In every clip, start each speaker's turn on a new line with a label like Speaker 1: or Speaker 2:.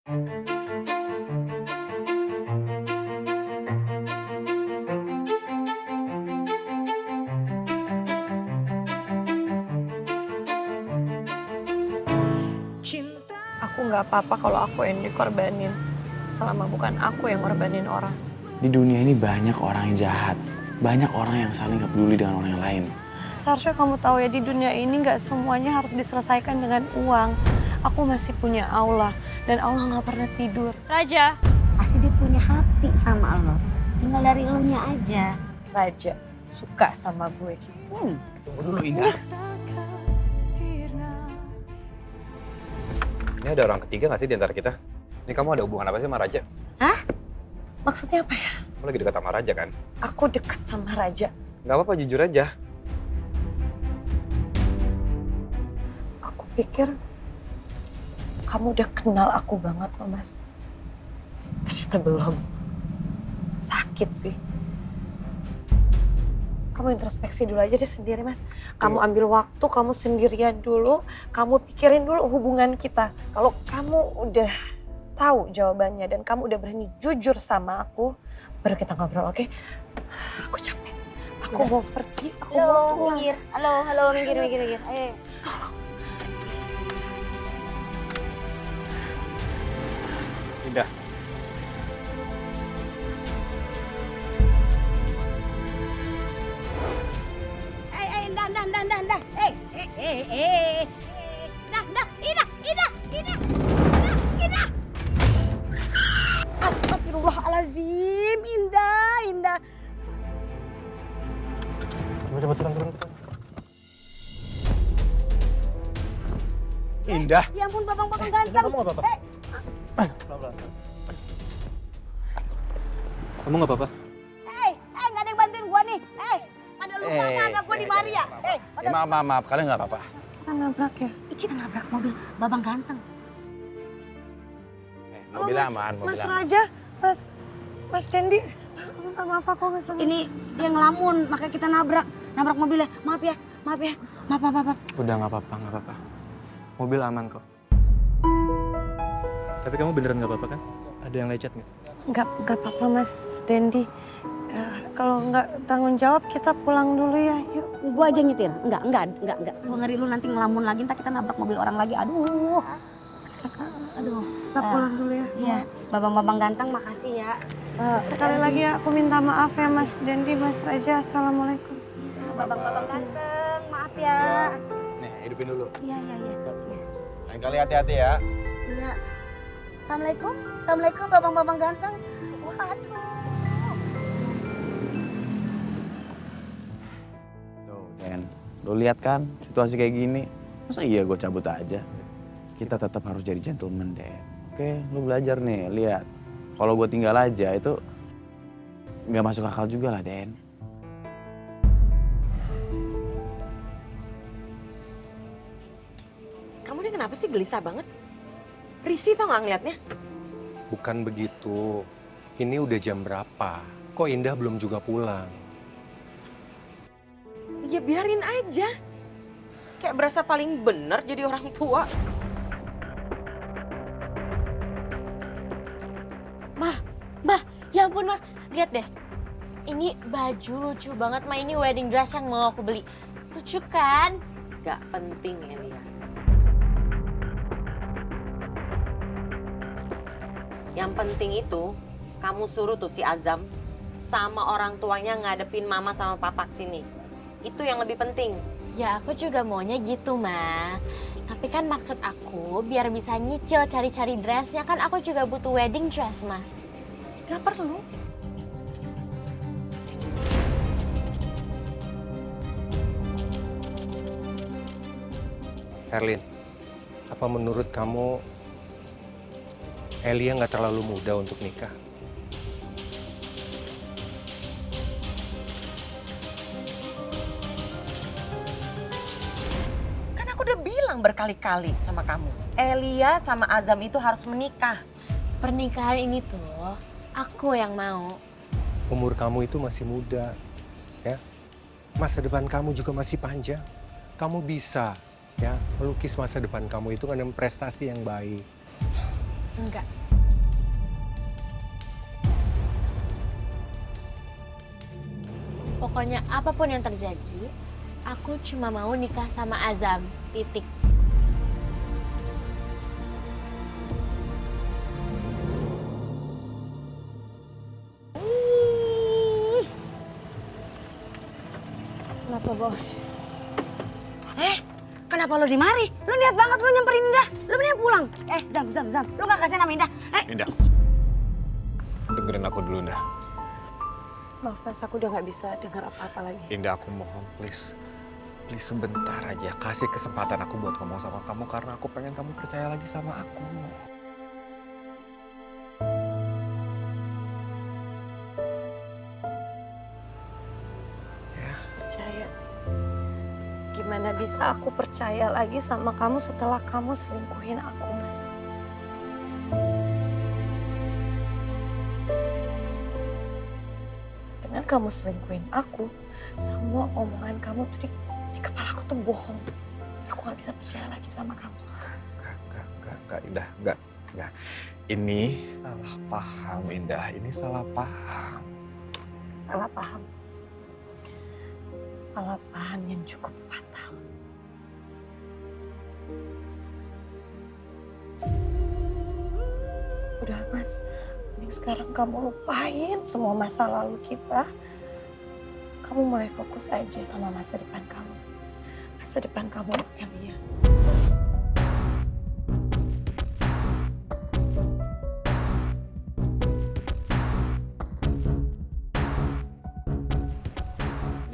Speaker 1: Aku nggak apa-apa kalau aku yang dikorbanin. Selama bukan aku yang ngorbanin orang.
Speaker 2: Di dunia ini banyak orang yang jahat. Banyak orang yang saling gak peduli dengan orang yang lain.
Speaker 1: Seharusnya kamu tahu ya, di dunia ini nggak semuanya harus diselesaikan dengan uang. Aku masih punya Allah. Dan Allah nggak pernah tidur.
Speaker 3: Raja.
Speaker 4: Pasti dia punya hati sama lo. Tinggal dari elunya aja.
Speaker 1: Raja suka sama gue.
Speaker 2: Tunggu dulu Indah.
Speaker 5: Ini ada orang ketiga gak sih di antara kita? Ini kamu ada hubungan apa sih sama Raja?
Speaker 1: Hah? Maksudnya apa ya?
Speaker 5: Kamu lagi dekat sama Raja kan?
Speaker 1: Aku dekat sama Raja.
Speaker 5: Gak apa-apa, jujur aja.
Speaker 1: Aku pikir kamu udah kenal aku banget loh, Mas. Ternyata belum. Sakit sih. Kamu introspeksi dulu aja deh sendiri, Mas. Kamu ambil waktu, kamu sendirian dulu. Kamu pikirin dulu hubungan kita. Kalau kamu udah tahu jawabannya dan kamu udah berani jujur sama aku, baru kita ngobrol, oke? Aku capek. Aku mau pergi, aku mau pulang.
Speaker 4: Minggir. Halo, minggir. Ayo.
Speaker 5: Indah.
Speaker 4: Dah. Dah. Astagfirullahalazim, Indah.
Speaker 5: Coba turun.
Speaker 2: Indah.
Speaker 4: Ya ampun, babang ganteng.
Speaker 5: Kamu gak apa-apa? Kamu gak apa-apa?
Speaker 4: Nggak ada yang bantuin gua nih. Pada lupa naga gua di mari ya.
Speaker 2: Maaf, kalian gak apa-apa.
Speaker 1: Kita nabrak ya?
Speaker 4: Kita nabrak mobil babang ganteng.
Speaker 2: Mobil aman, mobil
Speaker 1: Mas
Speaker 2: aman.
Speaker 1: Raja, Mas Dendi, minta maaf aku nggak sengaja.
Speaker 4: Ini dia ngelamun, makanya kita nabrak mobilnya. Maaf ya. Maaf.
Speaker 5: Udah gak apa-apa. Mobil aman kok. Tapi kamu beneran gak apa-apa kan? Ada yang lecet gak?
Speaker 1: Nggak apa-apa Mas Dendi. Kalau nggak tanggung jawab kita pulang dulu ya, yuk.
Speaker 4: Gua aja nyetir. Enggak. Gua ngeri lu nanti ngelamun lagi, ntar kita nabrak mobil orang lagi. Aduh.
Speaker 1: Kita pulang dulu ya.
Speaker 4: Iya, babang ganteng makasih ya.
Speaker 1: Sekali lagi ya, aku minta maaf ya Mas Dendi, Mas Raja. Assalamualaikum.
Speaker 4: Babang ganteng, maaf ya.
Speaker 2: Nih, hidupin dulu.
Speaker 4: Iya.
Speaker 2: Lain kali hati-hati ya.
Speaker 4: Iya. Assalamualaikum babang ganteng. Waduh.
Speaker 2: Tuh, Den. Lo lihat kan situasi kayak gini. Masa iya gue cabut aja? Kita tetap harus jadi gentleman, Den. Oke, lo belajar nih, lihat. Kalau gue tinggal aja itu nggak masuk akal juga lah, Den.
Speaker 3: Kamu ini kenapa sih gelisah banget? Risih tau gak ngeliatnya?
Speaker 6: Bukan begitu. Ini udah jam berapa? Kok Indah belum juga pulang?
Speaker 3: Ya biarin aja. Kayak berasa paling bener jadi orang tua.
Speaker 7: Mah, ya ampun Mah, lihat deh. Ini baju lucu banget, Mah. Ini wedding dress yang mau aku beli. Lucu kan?
Speaker 3: Gak penting ya Lia. Yang penting itu kamu suruh tuh si Azam sama orang tuanya ngadepin mama sama papa sini. Itu yang lebih penting.
Speaker 7: Ya aku juga maunya gitu, Mah. Tapi kan maksud aku biar bisa nyicil cari-cari dressnya, kan aku juga butuh wedding dress, Mah.
Speaker 3: Gak perlu.
Speaker 6: Herlin, apa menurut kamu Elia nggak terlalu muda untuk nikah?
Speaker 3: Kan aku udah bilang berkali-kali sama kamu. Elia sama Azam itu harus menikah.
Speaker 7: Pernikahan ini tuh aku yang mau.
Speaker 6: Umur kamu itu masih muda, ya. Masa depan kamu juga masih panjang. Kamu bisa, ya, melukis masa depan kamu itu dengan prestasi yang baik.
Speaker 7: Enggak. Pokoknya apapun yang terjadi, aku cuma mau nikah sama Azam. Titik.
Speaker 1: Kenapa, Bos?
Speaker 4: Kenapa lo di mari? Lo niat banget lo nyamperin Indah. Lo mending pulang. Zam. Lo gak kasih nama Indah.
Speaker 5: Indah. Dengerin aku dulu, Indah.
Speaker 1: Maaf, Mas, aku udah nggak bisa dengar apa-apa lagi.
Speaker 5: Indah, aku mohon, please. Please sebentar aja. Kasih kesempatan aku buat ngomong sama kamu karena aku pengen kamu percaya lagi sama aku.
Speaker 1: Percaya. Gimana bisa aku percaya lagi sama kamu setelah kamu selingkuhin aku, Mas? Dengan kamu selingkuhin aku, semua omongan kamu tuh di kepala aku tuh bohong. Aku nggak bisa percaya lagi sama kamu.
Speaker 5: Enggak, Indah, enggak. Ini salah paham, Indah. Ini salah paham.
Speaker 1: Salah paham. Salah paham yang cukup fatal. Udah, Mas. Mending sekarang kamu lupain semua masa lalu kita. Kamu mulai fokus aja sama masa depan kamu. Masa depan kamu, Elia.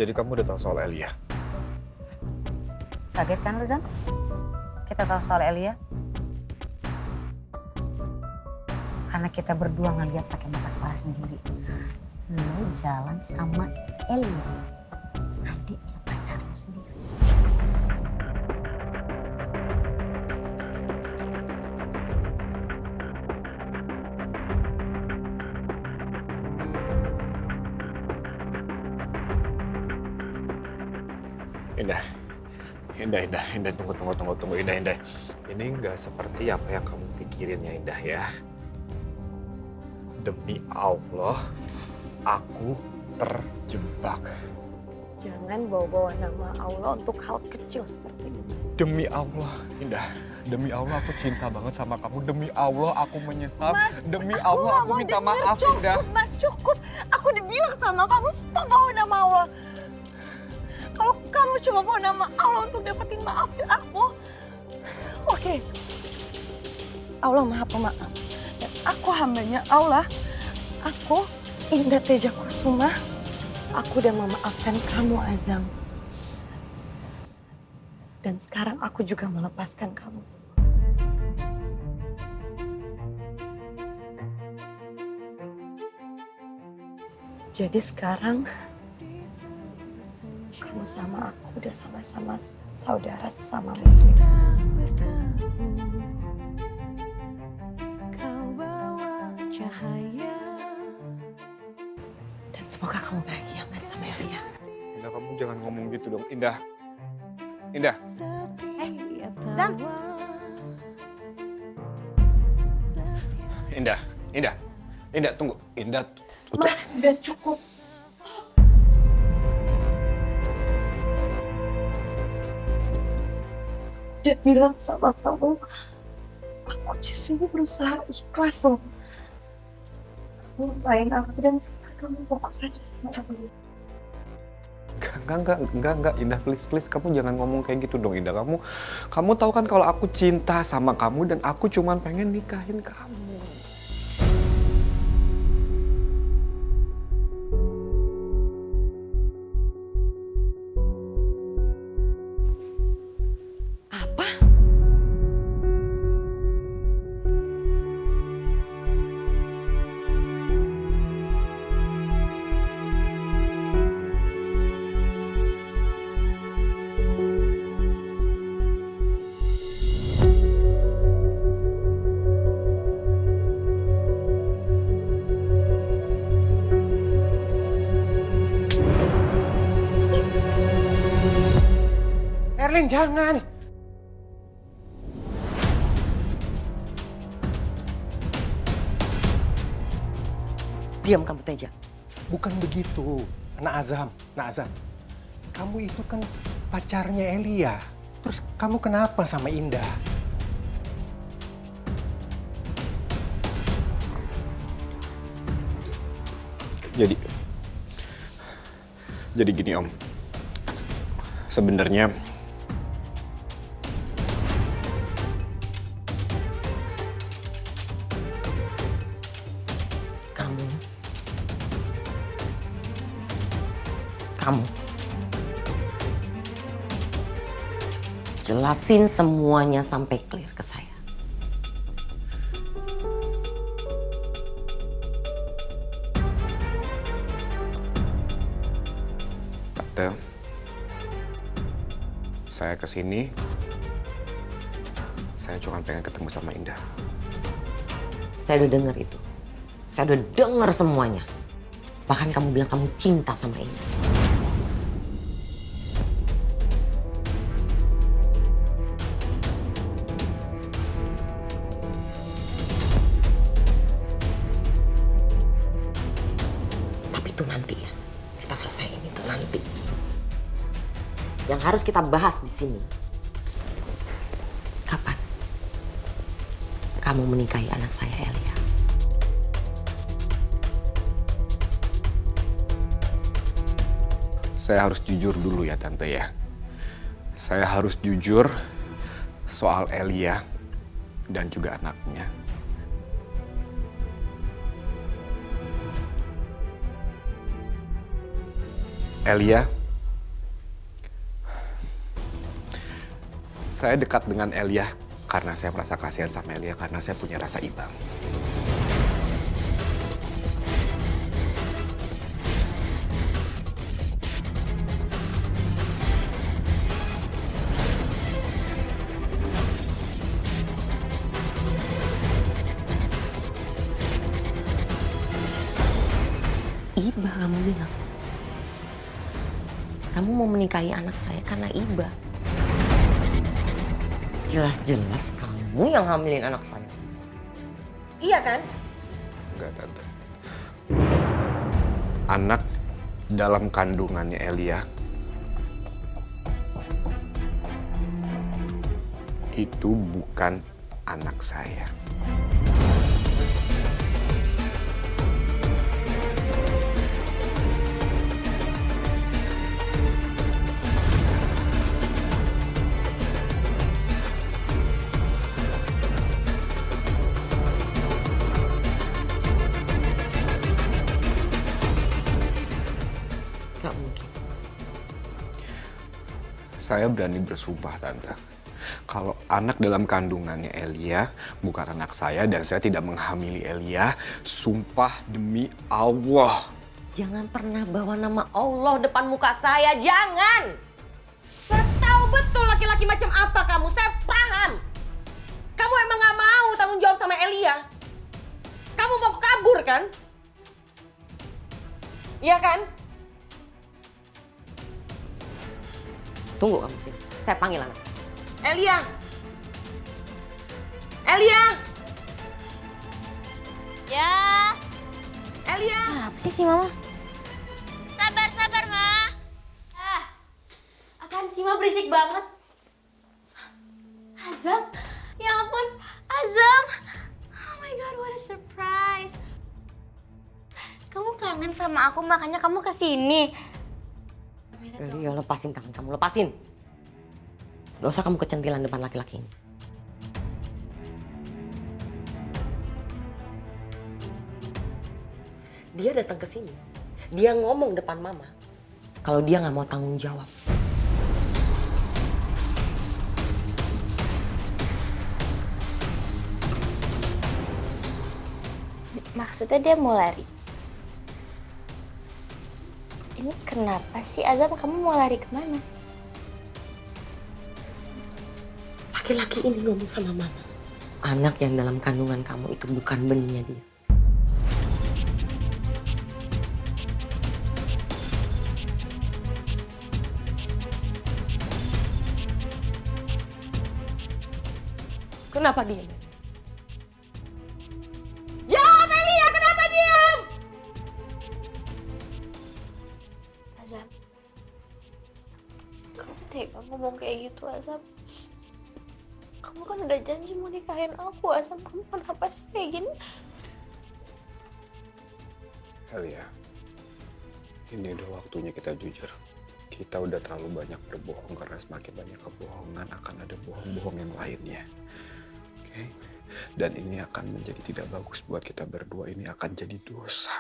Speaker 5: Jadi kamu udah tahu soal Elia?
Speaker 4: Kaget kan lo, Zam? Kita tahu soal Elia. Karena kita berdua ngeliat pakai mata kepala sendiri. Lo jalan sama Elia. Adiknya pacar lo sendiri.
Speaker 5: Indah, tunggu, Indah. Ini nggak seperti apa yang kamu pikirin ya, Indah ya. Demi Allah, aku terjebak.
Speaker 1: Jangan bawa-bawa nama Allah untuk hal kecil seperti ini.
Speaker 5: Demi Allah, Indah. Demi Allah aku cinta banget sama kamu. Demi Allah aku menyesal.
Speaker 1: Mas,
Speaker 5: Demi Allah aku minta maaf, Indah.
Speaker 1: Mas, cukup. Aku udah bilang sama kamu, stop bawa nama Allah. Kalau kamu cuma bawa nama Allah untuk dapetin maaf aku, oke. Allah Maha Pemaaf. Dan aku hambanya Allah. Aku, Indah Teja Kusuma, aku udah memaafkan kamu, Azam. Dan sekarang aku juga melepaskan kamu. Jadi sekarang kamu sama aku udah sama-sama saudara sesama muslim. Dan semoga kamu bahagia, Mas, sama Elia.
Speaker 5: Indah, kamu jangan ngomong gitu dong, Indah. Indah.
Speaker 4: Zam.
Speaker 5: Indah, tunggu. Indah.
Speaker 1: Mas, udah cukup. Dia bilang sama kamu, aku di sini berusaha ikhlas loh. Kamu lupain aku dan sekarang kamu fokus aja sama aku.
Speaker 5: Enggak, Indah, please, kamu jangan ngomong kayak gitu dong, Indah. Kamu tahu kan kalau aku cinta sama kamu dan aku cuman pengen nikahin kamu.
Speaker 6: Erlin, jangan.
Speaker 3: Diam kamu Teja.
Speaker 6: Bukan begitu, Nak Azam, Nak Azam. Kamu itu kan pacarnya Elia. Terus kamu kenapa sama Indah?
Speaker 5: Jadi gini Om. Sebenarnya
Speaker 3: Kamu jelasin semuanya sampai clear ke saya.
Speaker 5: Tante, saya kesini, saya cuma pengen ketemu sama Indah.
Speaker 3: Saya udah dengar itu. Saya udah dengar semuanya. Bahkan kamu bilang kamu cinta sama Indah. Tapi itu nanti ya. Kita selesaiin itu nanti. Yang harus kita bahas di sini. Kapan kamu menikahi anak saya, Elia?
Speaker 5: Saya harus jujur dulu ya Tante ya. Saya harus jujur soal Elia dan juga anaknya. Elia, saya dekat dengan Elia karena saya merasa kasihan sama Elia karena saya punya rasa iba.
Speaker 3: Iba kamu bilang. Kamu mau menikahi anak saya karena Iba. Jelas-jelas kamu yang hamilin anak saya. Iya kan?
Speaker 5: Enggak, Tante. Anak dalam kandungannya Elia itu bukan anak saya.
Speaker 3: Gak mungkin.
Speaker 5: Saya berani bersumpah, Tante. Kalau anak dalam kandungannya Elia bukan anak saya dan saya tidak menghamili Elia, sumpah demi Allah.
Speaker 3: Jangan pernah bawa nama Allah depan muka saya, jangan! Saya tahu betul laki-laki macam apa kamu, saya paham. Kamu emang gak mau tanggung jawab sama Elia. Kamu mau kabur kan? Iya kan? Tunggu kamu sini, saya panggil anak. Elia! Elia!
Speaker 7: Ya,
Speaker 3: Elia!
Speaker 7: apa sih Mama? Sabar, Ma. Apaan sih Ma, berisik banget. Azam? Ya ampun, Azam. Oh my God, what a surprise. Kamu kangen sama aku, makanya kamu kesini.
Speaker 3: Elia, lepasin tangan kamu, lepasin. Gak usah kamu kecentilan depan laki-laki ini. Dia datang ke sini, dia ngomong depan Mama kalau dia nggak mau tanggung jawab.
Speaker 7: Maksudnya dia mau lari? Ini kenapa sih Azam, kamu mau lari kemana?
Speaker 3: Laki-laki ini ngomong sama Mama, anak yang dalam kandungan kamu itu bukan benihnya dia. Kenapa diam? Jawab Elia, kenapa diam?
Speaker 7: ngomong kayak gitu, Azam. Kamu kan udah janji mau nikahin aku, Azam. Kamu kenapa sih kayak gini?
Speaker 5: Elia, ini udah waktunya kita jujur. Kita udah terlalu banyak berbohong karena semakin banyak kebohongan akan ada bohong-bohong yang lainnya. Oke? Dan ini akan menjadi tidak bagus buat kita berdua. Ini akan jadi dosa.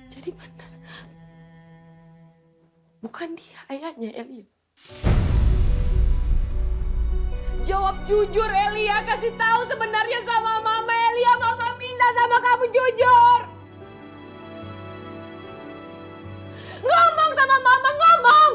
Speaker 3: Jadi benar. Bukan dia ayahnya Elia. Jawab jujur Elia, kasih tahu sebenarnya sama Mama Elia. Mama minta sama kamu jujur. Ngomong sama Mama, ngomong.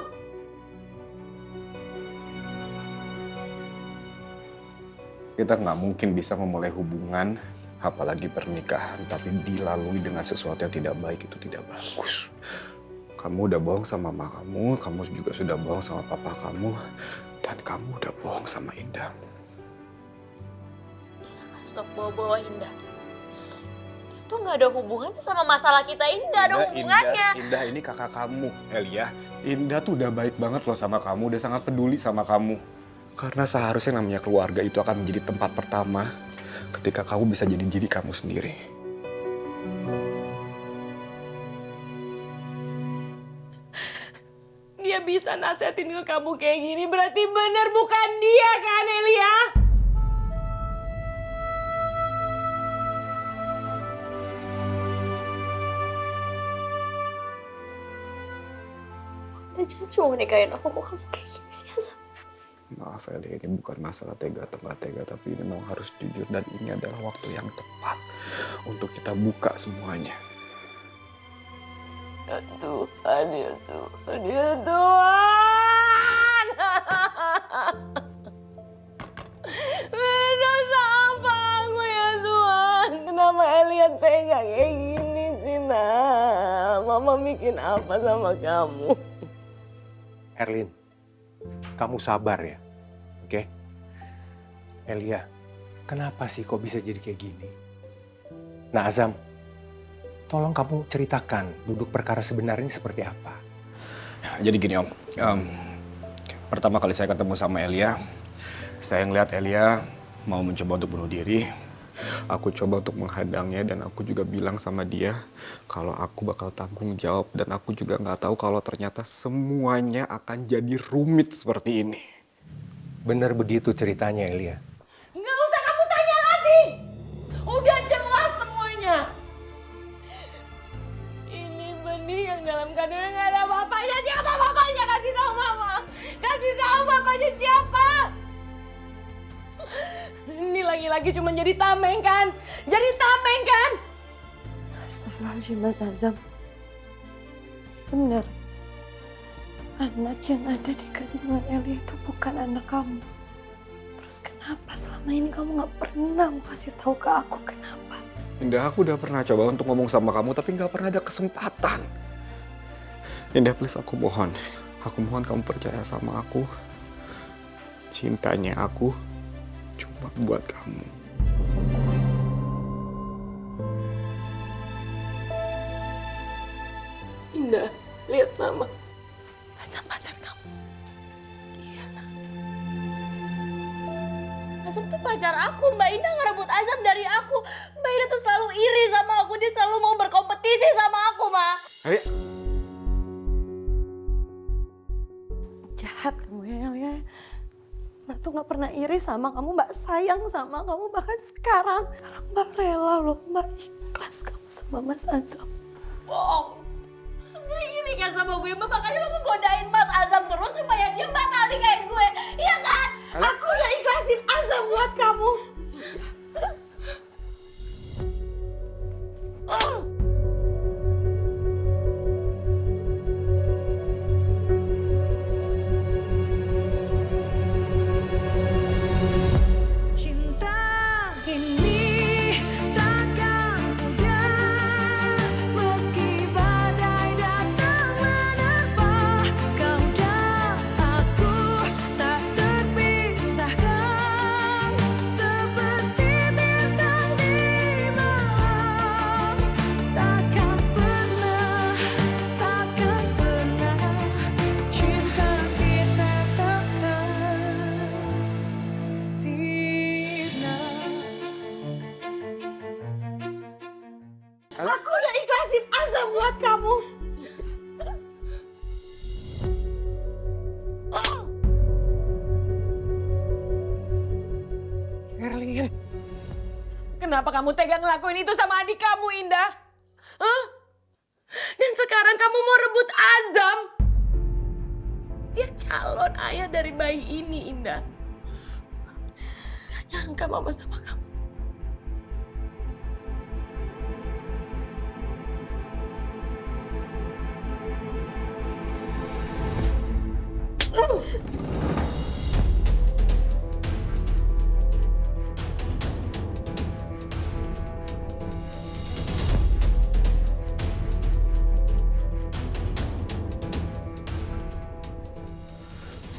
Speaker 5: Kita nggak mungkin bisa memulai hubungan, apalagi pernikahan, tapi dilalui dengan sesuatu yang tidak baik, itu tidak bagus. Kamu udah bohong sama mama kamu juga sudah bohong sama papa kamu, dan kamu udah bohong sama Indah.
Speaker 7: Stop bawa-bawa Indah. Itu nggak ada hubungannya sama masalah kita ini, nggak ada hubungannya.
Speaker 5: Indah ini kakak kamu, Elia. Indah tuh udah baik banget loh sama kamu, udah sangat peduli sama kamu. Karena seharusnya namanya keluarga itu akan menjadi tempat pertama ketika kamu bisa jadi diri kamu sendiri.
Speaker 3: Dia bisa nasihatin ke kamu kayak gini, berarti benar bukan dia kan Elia?
Speaker 7: Udah janji mau nikahin aku, kok kamu kayak gini sih, Azam?
Speaker 5: Maaf Elia, ini bukan masalah tega atau nggak tega, tapi ini memang harus jujur dan ini adalah waktu yang tepat untuk kita buka semuanya.
Speaker 3: Ya Tuhan, ya Tuhan, ya Tuhan. Dosa apa aku ya Tuhan? Kenapa Elia tega kayak gini sih, Nak? Mama bikin apa sama kamu?
Speaker 6: Erlin, kamu sabar ya, oke? Elia, kenapa sih kok bisa jadi kayak gini? Nah Azam, tolong kamu ceritakan duduk perkara sebenarnya seperti apa.
Speaker 5: Jadi gini Om, pertama kali saya ketemu sama Elia, saya ngeliat Elia mau mencoba untuk bunuh diri. Aku coba untuk menghadangnya dan aku juga bilang sama dia kalau aku bakal tanggung jawab. Dan aku juga nggak tahu kalau ternyata semuanya akan jadi rumit seperti ini.
Speaker 6: Benar begitu ceritanya Elia?
Speaker 3: Nggak usah kamu tanya lagi. Udah jelas semuanya. Ini benih yang dalam kandungan nggak ada bapaknya. Siapa bapaknya? Kasih tahu Mama. Kasih tahu bapaknya siapa. Ini lagi-lagi cuma jadi tameng kan? Jadi tameng kan? Astagfirullahaladzim Mas Azam. Benar. Anak yang ada di kandungan Elia itu bukan anak kamu. Terus kenapa selama ini kamu gak pernah mau kasih tahu ke aku kenapa?
Speaker 5: Indah, aku udah pernah coba untuk ngomong sama kamu tapi nggak pernah ada kesempatan. Indah, please aku mohon. Aku mohon kamu percaya sama aku. Cintanya aku cuma buat kamu.
Speaker 3: Indah, lihat Mama. Pasang-pasang kamu. Iya, Nak.
Speaker 7: Azam tuh pacar aku, Mbak Indah ngerebut Azam dari aku. Mbak Indah tuh selalu iri sama aku, dia selalu mau berkompetisi sama aku, Ma.
Speaker 5: Ayo.
Speaker 1: Jahat kamu ya Elia. Mbak tuh gak pernah iri sama kamu, Mbak sayang sama kamu. Bahkan sekarang Mbak rela loh, Mbak ikhlas kamu sama Mas Azam.
Speaker 7: Bohong. Lu sebenernya iri kan sama gue, Mbak. Makanya lu tuh godain Mas Azam terus supaya dia batal nikahin gue. Iya kan?
Speaker 1: Aku udah ikhlasin Azam buat kamu.
Speaker 8: Aku
Speaker 1: Aku udah ikhlasin Azam buat kamu.
Speaker 6: Erlin,
Speaker 3: Kenapa kamu tega ngelakuin itu sama adik kamu, Indah? Hah? Dan sekarang kamu mau rebut Azam? Dia calon ayah dari bayi ini, Indah. Gak nyangka mama sama kamu.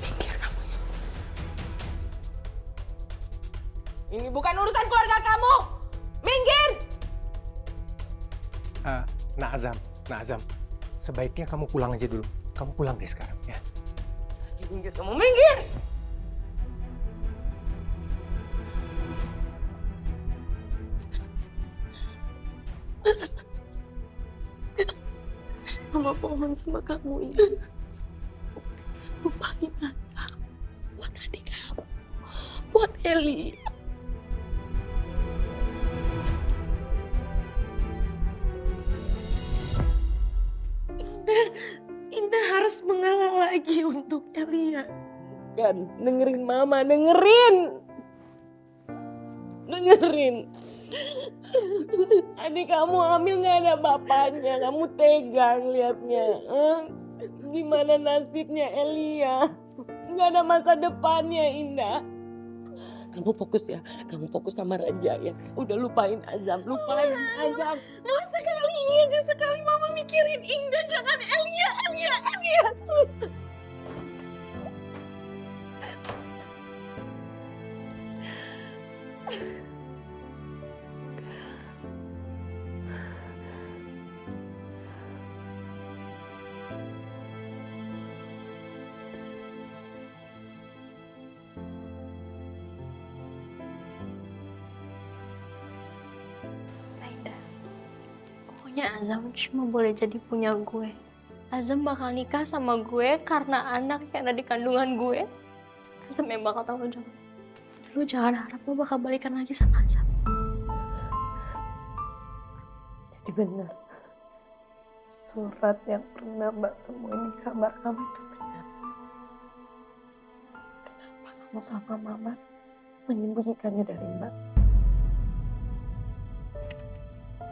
Speaker 3: Minggir kamu ya. Ini bukan urusan keluarga kamu. Minggir!
Speaker 6: Nak Azam, sebaiknya kamu pulang aja dulu. Kamu pulang deh sekarang ya.
Speaker 3: Minggir kamu, minggir! Mama pohon sama kamu ini. Lupain Azam. Buat adik kamu. Buat Eli.
Speaker 1: Indah harus mengalah lagi untuk Elia.
Speaker 3: Kan, dengerin mama, dengerin. Adik kamu hamil gak ada bapaknya, kamu tegang liatnya. Gimana nasibnya Elia? Gak ada masa depannya, Indah. Kamu fokus ya, kamu fokus sama Raja ya. Udah lupain Azam, lupain Azam.
Speaker 1: Nggak sekali mama mikirin Indah, jangan Elia terus.
Speaker 7: Aida, pokoknya Azam cuma boleh jadi punya gue. Azam bakal nikah sama gue karena anak yang ada di kandungan gue. Azam yang bakal tanggung jawab. Lu jangan harap lo bakal balikan lagi sama Azam.
Speaker 1: Jadi benar. Surat yang pernah Mbak temuin di kamar kamu itu benar. Kenapa kamu sama Mama menyembunyikannya dari Mbak?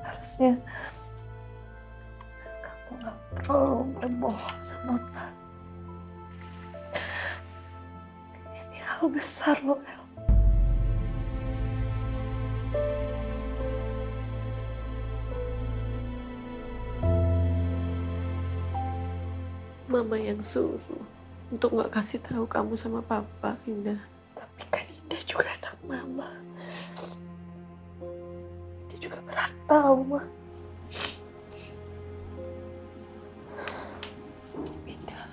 Speaker 1: Harusnya kamu gak perlu berbohong sama Mbak. Ini hal besar loh, El.
Speaker 3: Mama yang suruh untuk gak kasih tahu kamu sama Papa, Indah.
Speaker 1: Tapi kan Indah juga anak Mama. Dia juga berhak tahu, Ma. Indah,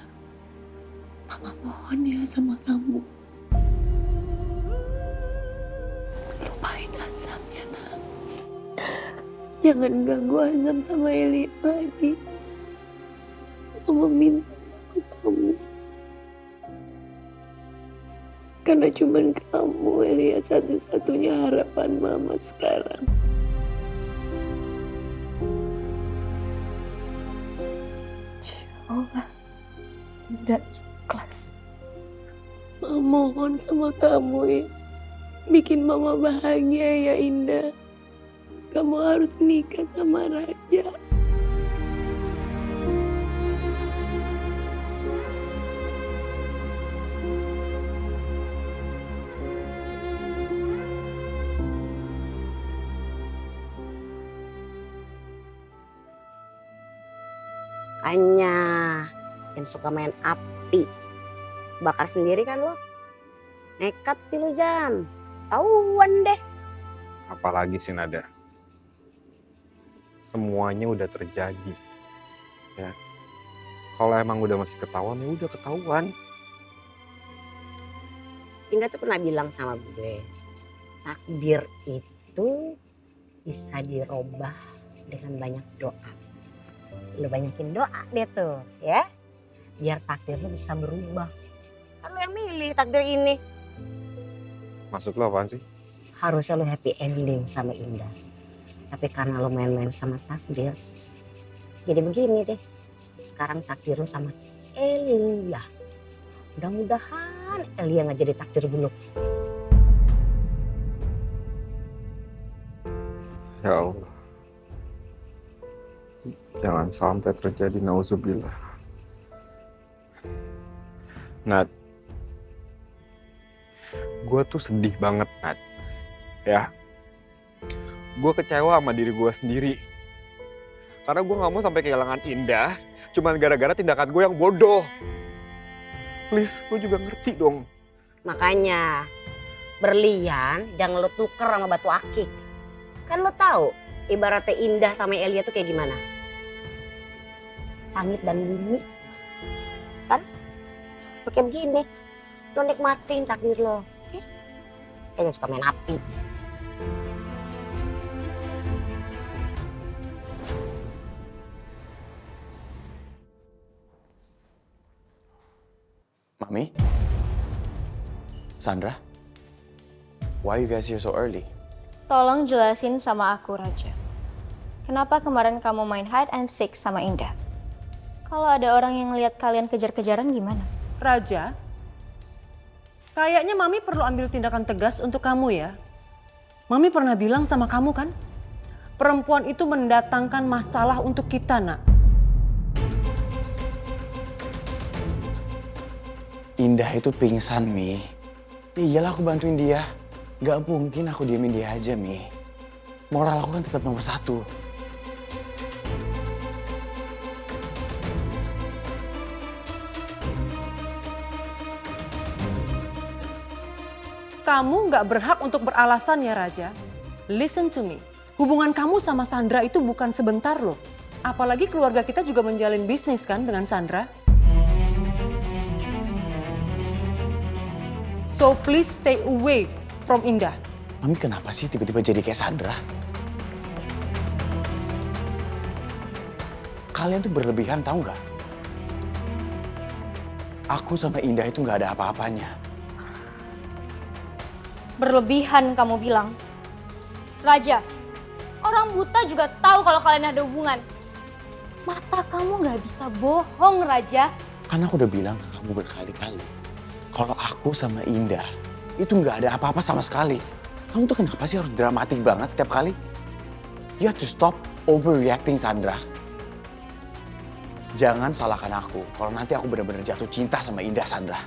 Speaker 1: Mama mohon ya sama kamu. Lupain Azam ya, Nak. Jangan ganggu Azam sama Eli lagi. Mama minta sama kamu. Karena cuman kamu, Elia, satu-satunya harapan Mama sekarang. Insyaallah, Indah ikhlas. Mama mohon sama kamu ya. Bikin Mama bahagia ya, Indah. Kamu harus nikah sama Raja.
Speaker 4: Makanya yang suka main api. Bakar sendiri kan lo. Nekat sih lu, Jam. Tauan deh.
Speaker 6: Apalagi sih Nada. Semuanya udah terjadi. Ya. Kalau emang udah masih ketahuan, ya udah ketahuan.
Speaker 4: Indah tuh pernah bilang sama gue, takdir itu bisa dirubah dengan banyak doa. Lu banyakin doa deh tuh ya. Biar takdir lu bisa berubah. Kan lu yang milih takdir ini.
Speaker 6: Maksud lo apaan sih?
Speaker 4: Harusnya lu happy ending sama Indah. Tapi karena lu main-main sama takdir, jadi begini deh. Sekarang takdir lu sama Elia. Mudah-mudahan Elia gak jadi takdir buruk.
Speaker 5: Ya Allah. Jangan sampai terjadi nauzubillah. Nat. Gue tuh sedih banget, Nat. Ya. Gue kecewa sama diri gue sendiri. Karena gue gak mau sampai kehilangan Indah cuman gara-gara tindakan gue yang bodoh. Please, lo juga ngerti dong.
Speaker 4: Makanya berlian jangan lo tuker sama batu akik. Kan lo tahu ibaratnya Indah sama Elia tuh kayak gimana? Langit dan bumi. Kan? Tuh kayak begini. Lo nikmatin takdir lo. Oke? Jangan suka main api.
Speaker 2: Mami? Sandra? Why you guys here so early?
Speaker 7: Tolong jelasin sama aku, Raja. Kenapa kemarin kamu main hide and seek sama Indah? Kalau ada orang yang lihat kalian kejar-kejaran gimana?
Speaker 3: Raja, kayaknya Mami perlu ambil tindakan tegas untuk kamu ya. Mami pernah bilang sama kamu kan, perempuan itu mendatangkan masalah untuk kita, Nak.
Speaker 2: Indah itu pingsan, Mi. Ya iyalah aku bantuin dia. Gak mungkin aku diemin dia aja, Mi. Moral aku kan tetap nomor 1.
Speaker 3: Kamu nggak berhak untuk beralasan ya, Raja. Listen to me. Hubungan kamu sama Sandra itu bukan sebentar loh. Apalagi keluarga kita juga menjalin bisnis kan dengan Sandra. So please stay away from Indah.
Speaker 2: Mami kenapa sih tiba-tiba jadi kayak Sandra? Kalian tuh berlebihan tahu nggak? Aku sama Indah itu nggak ada apa-apanya.
Speaker 7: Berlebihan kamu bilang. Raja, orang buta juga tahu kalau kalian ada hubungan. Mata kamu nggak bisa bohong, Raja.
Speaker 2: Karena aku udah bilang ke kamu berkali-kali. Kalau aku sama Indah itu nggak ada apa-apa sama sekali. Kamu tuh kenapa sih harus dramatik banget setiap kali? You have to stop overreacting, Sandra. Jangan salahkan aku kalau nanti aku benar-benar jatuh cinta sama Indah, Sandra.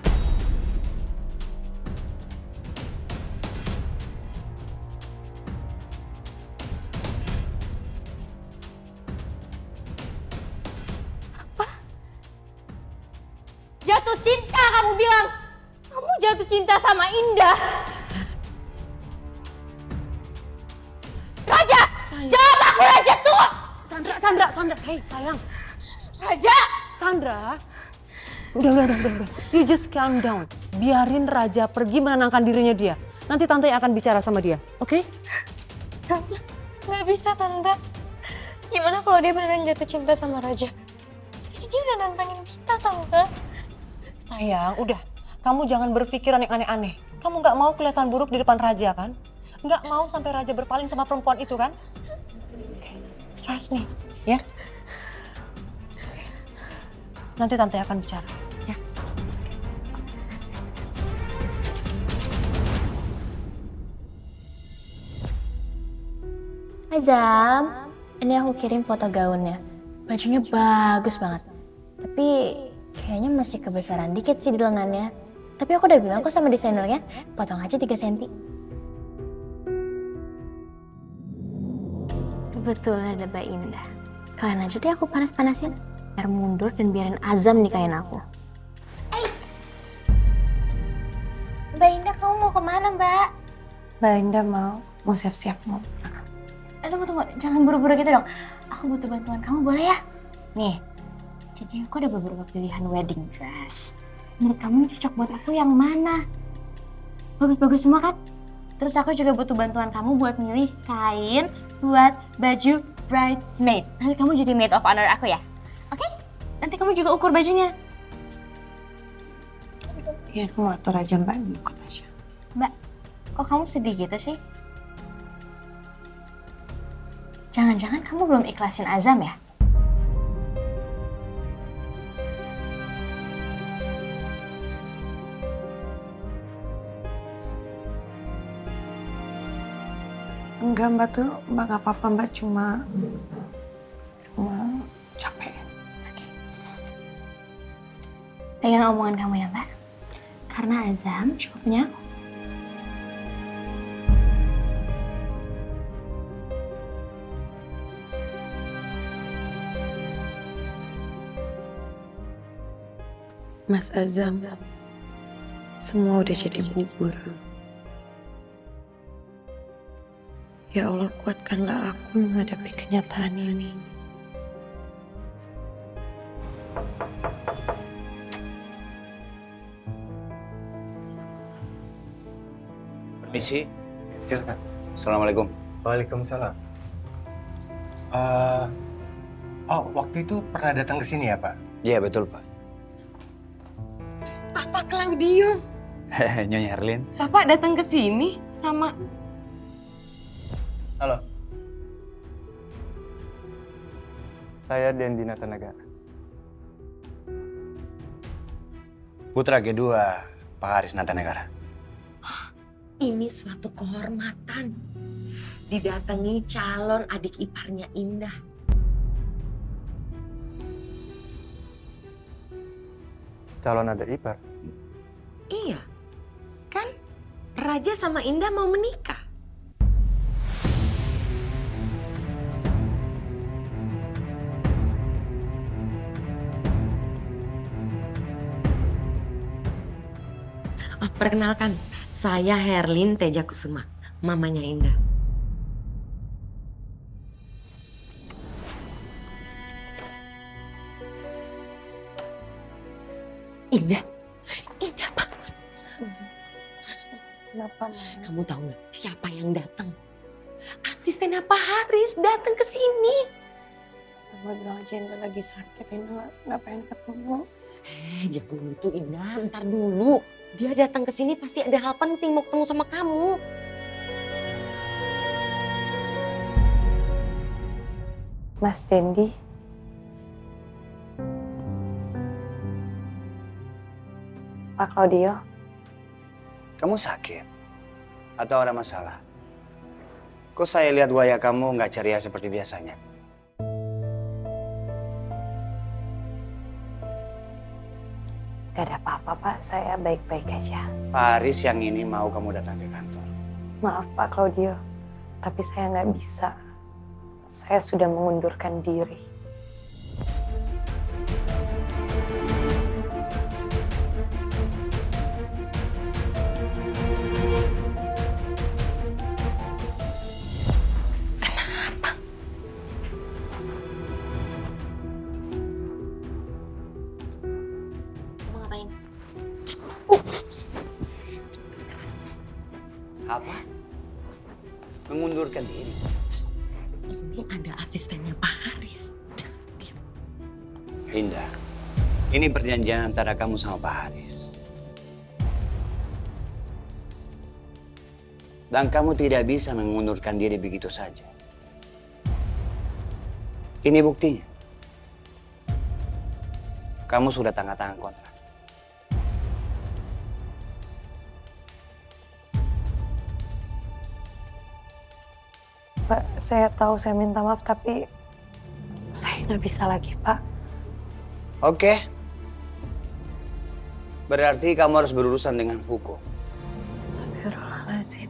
Speaker 7: Jatuh cinta kamu bilang. Kamu jatuh cinta sama Indah. Raja, jawab aku, Raja, tuh.
Speaker 3: Sandra, hey sayang.
Speaker 7: Raja.
Speaker 3: Sandra, udah. You just calm down. Biarin Raja pergi menenangkan dirinya dia. Nanti Tante akan bicara sama dia, oke?
Speaker 7: Tante, nggak bisa, Tante. Gimana kalau dia beneran jatuh cinta sama Raja? Jadi dia udah nantangin kita, Tante.
Speaker 3: Sayang, udah. Kamu jangan berpikiran yang aneh-aneh. Kamu nggak mau kelihatan buruk di depan Raja kan? Nggak mau sampai Raja berpaling sama perempuan itu kan? Oke, trust me, ya. Nanti Tante akan bicara, ya.
Speaker 7: Azam, ini aku kirim foto gaunnya. Bajunya bagus banget. Tapi kayaknya masih kebesaran dikit sih di lengannya. Tapi aku udah bilang kok sama desainernya, potong aja 3 cm. Kebetulan ada Mbak Indah. Kalian aja deh aku panas-panasin. Biar mundur dan biarin Azam nikahin aku. Mbak Indah, kamu mau kemana, Mbak?
Speaker 1: Mbak Indah mau siap-siap mau.
Speaker 7: Tunggu, jangan buru-buru gitu dong. Aku butuh bantuan kamu, boleh ya? Nih, jadi aku ada beberapa pilihan wedding dress. Menurut kamu ini cocok buat aku yang mana? Bagus-bagus semua kan? Terus aku juga butuh bantuan kamu buat milih kain buat baju bridesmaid. Nanti kamu jadi maid of honor aku ya. Oke? Nanti kamu juga ukur bajunya.
Speaker 1: Ya, kamu atur aja Mbak, ikut aja.
Speaker 7: Mbak, kok kamu sedih gitu sih? Jangan-jangan kamu belum ikhlasin Azam ya?
Speaker 1: Enggak Mbak, tuh Mbak gak apa-apa Mbak, cuma capek.
Speaker 7: Pegang omongan kamu ya Mbak. Karena Azam cuma punya aku.
Speaker 1: Mas Azam, semua udah jadi bubur. Ya Allah, kuatkanlah aku menghadapi kenyataan ini.
Speaker 8: Permisi.
Speaker 6: Silakan.
Speaker 8: Assalamualaikum.
Speaker 6: Waalaikumsalam. Waktu itu pernah datang ke sini ya, Pak?
Speaker 8: Iya, betul, Pak.
Speaker 3: Papa Claudio,
Speaker 8: Nyonya Herlin.
Speaker 3: Bapak datang ke sini sama...
Speaker 9: Halo. Saya Dendi Natanagara.
Speaker 8: Putra kedua Pak Haris Natanegara.
Speaker 3: Ini suatu kehormatan. Didatangi calon adik iparnya Indah.
Speaker 9: Calon adik ipar.
Speaker 3: Iya, kan Raja sama Indah mau menikah. Perkenalkan, saya Herlin Teja Kusuma, mamanya Indah. Indah, Indah Pak.
Speaker 1: Kenapa, Mama?
Speaker 3: Kamu tahu nggak siapa yang datang? Asistennya Pak Haris datang ke sini.
Speaker 1: Mama bilang aja Indah lagi sakit, Indah nggak pengen ketemu.
Speaker 3: Jangan gitu Indah, ntar dulu. Dia datang ke sini pasti ada hal penting mau ketemu sama kamu.
Speaker 1: Mas Dendi. Pak Claudio.
Speaker 8: Kamu sakit? Atau ada masalah? Kok saya lihat wajah kamu nggak ceria seperti biasanya?
Speaker 1: Gak ada apa-apa Pak, saya baik-baik aja.
Speaker 8: Pak Haris yang ini mau kamu datang ke kantor.
Speaker 1: Maaf Pak Claudio, tapi saya nggak bisa. Saya sudah mengundurkan diri.
Speaker 7: Ngapain?
Speaker 8: Apa? Mengundurkan diri?
Speaker 3: Ini ada asistennya Pak Haris.
Speaker 8: Indah, ini perjanjian antara kamu sama Pak Haris. Dan kamu tidak bisa mengundurkan diri begitu saja. Ini buktinya. Kamu sudah tanda tangan kontrak.
Speaker 1: Pak, saya tahu saya minta maaf, tapi saya nggak bisa lagi Pak.
Speaker 8: Oke. Berarti kamu harus berurusan dengan hukum.
Speaker 1: Astagfirullahaladzim.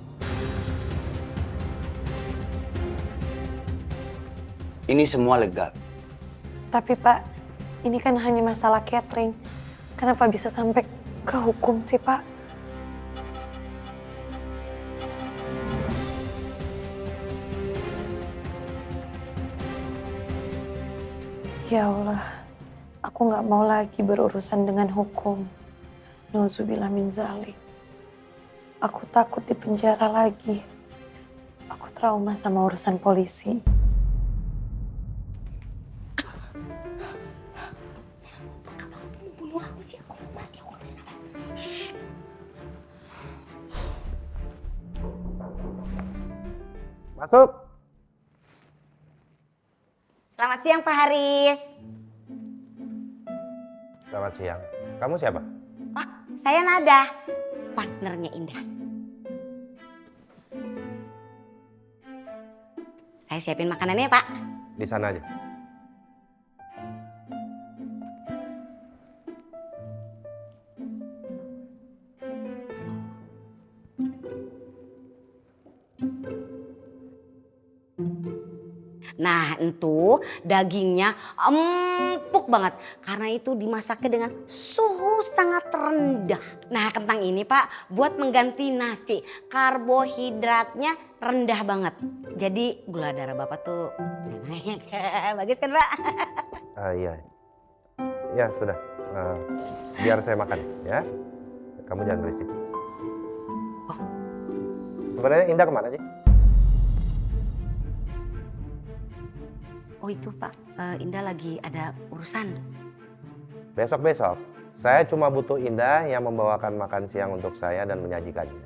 Speaker 8: Ini semua legal.
Speaker 1: Tapi Pak, ini kan hanya masalah catering. Kenapa bisa sampai ke hukum sih Pak? Ya Allah, aku nggak mau lagi berurusan dengan hukum. Nauzubillah min zalik. Aku takut di penjara lagi. Aku trauma sama urusan polisi.
Speaker 6: Masuk.
Speaker 4: Selamat siang Pak Haris.
Speaker 6: Selamat siang. Kamu siapa?
Speaker 4: Oh, saya Nada, partnernya Indah. Saya siapin makanannya Pak.
Speaker 6: Di sana aja.
Speaker 4: Nah itu dagingnya empuk banget. Karena itu dimasaknya dengan suhu sangat rendah. Nah kentang ini Pak buat mengganti nasi. Karbohidratnya rendah banget. Jadi gula darah Bapak tuh bagus kan Pak?
Speaker 6: Iya. Ya sudah. Biar saya makan ya. Kamu jangan berisik. Sebenarnya Indah kemana sih?
Speaker 4: Oh itu Pak, Indah lagi ada urusan.
Speaker 6: Besok-besok. Saya cuma butuh Indah yang membawakan makan siang untuk saya dan menyajikannya.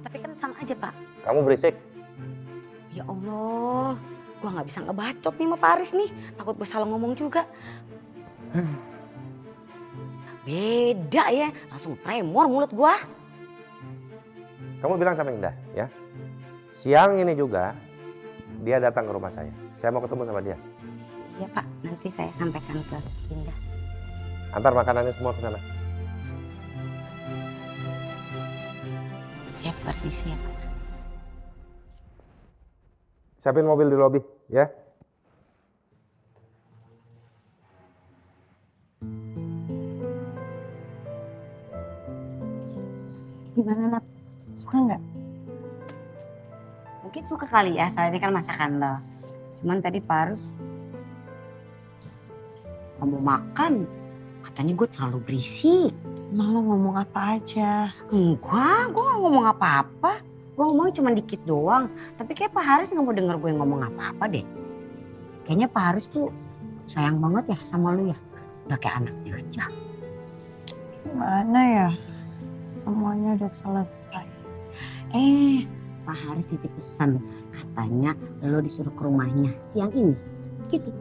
Speaker 4: Tapi kan sama aja Pak.
Speaker 6: Kamu berisik.
Speaker 4: Ya Allah, gua nggak bisa ngebacot nih sama Pak Haris nih. Takut gue salah ngomong juga. Beda ya, langsung tremor mulut gua.
Speaker 6: Kamu bilang sama Indah ya. Siang ini juga dia datang ke rumah saya. Saya mau ketemu sama dia.
Speaker 4: Iya Pak, nanti saya sampaikan ke Indah.
Speaker 6: Antar makanannya semua ke sana.
Speaker 4: Siap, permisi ya Pak.
Speaker 6: Siapin mobil di lobi ya.
Speaker 1: Gimana Nat? Suka nggak?
Speaker 4: Mungkin suka kali ya, soalnya ini kan masakan lo. Cuman tadi Pak Haris kamu makan, katanya gue terlalu berisik.
Speaker 1: Emang lo ngomong apa aja?
Speaker 4: Enggak, gue gak ngomong apa-apa. Gue ngomongnya cuma dikit doang. Tapi kayak Pak Haris gak mau denger gue ngomong apa-apa deh. Kayaknya Pak Haris tuh sayang banget ya sama lu ya. Udah kayak anaknya aja.
Speaker 1: Gimana ya? Semuanya udah selesai.
Speaker 4: Pak Haris titip pesan. Katanya lo disuruh ke rumahnya siang ini. Gitu.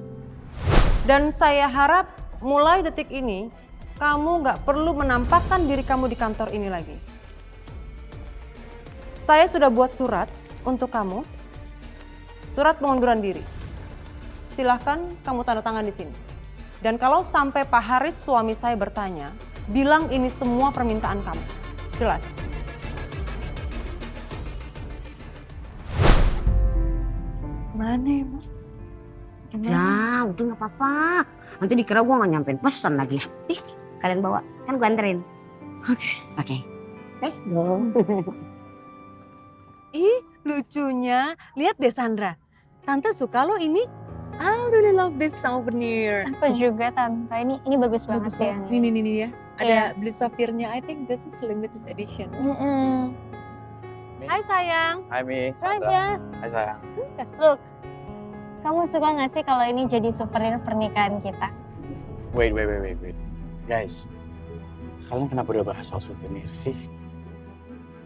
Speaker 3: Dan saya harap mulai detik ini kamu nggak perlu menampakkan diri kamu di kantor ini lagi. Saya sudah buat surat untuk kamu, surat pengunduran diri. Silahkan kamu tanda tangan di sini. Dan kalau sampai Pak Haris suami saya bertanya, bilang ini semua permintaan kamu. Jelas?
Speaker 1: Mana ya, Mak?
Speaker 4: Ya, udah gak apa-apa. Nanti dikira gue gak nyampein pesan lagi. Ih, kalian bawa. Kan gue anterin. Oke. Let's go.
Speaker 3: Ih, lucunya. Lihat deh Sandra. Tante suka loh ini. I really love this souvenir.
Speaker 7: Aku juga Tante, ini bagus banget sih.
Speaker 3: Nih ya. Ada
Speaker 7: Iya.
Speaker 3: blue sapphire-nya. I think this is limited edition.
Speaker 7: Mm-mm.
Speaker 3: Hai sayang.
Speaker 2: Hai Mi.
Speaker 7: Raja,
Speaker 2: Hai sayang.
Speaker 7: look. Kamu suka gak sih kalau ini jadi souvenir pernikahan kita?
Speaker 2: Wait. Guys, kalian kenapa udah bahas soal souvenir sih?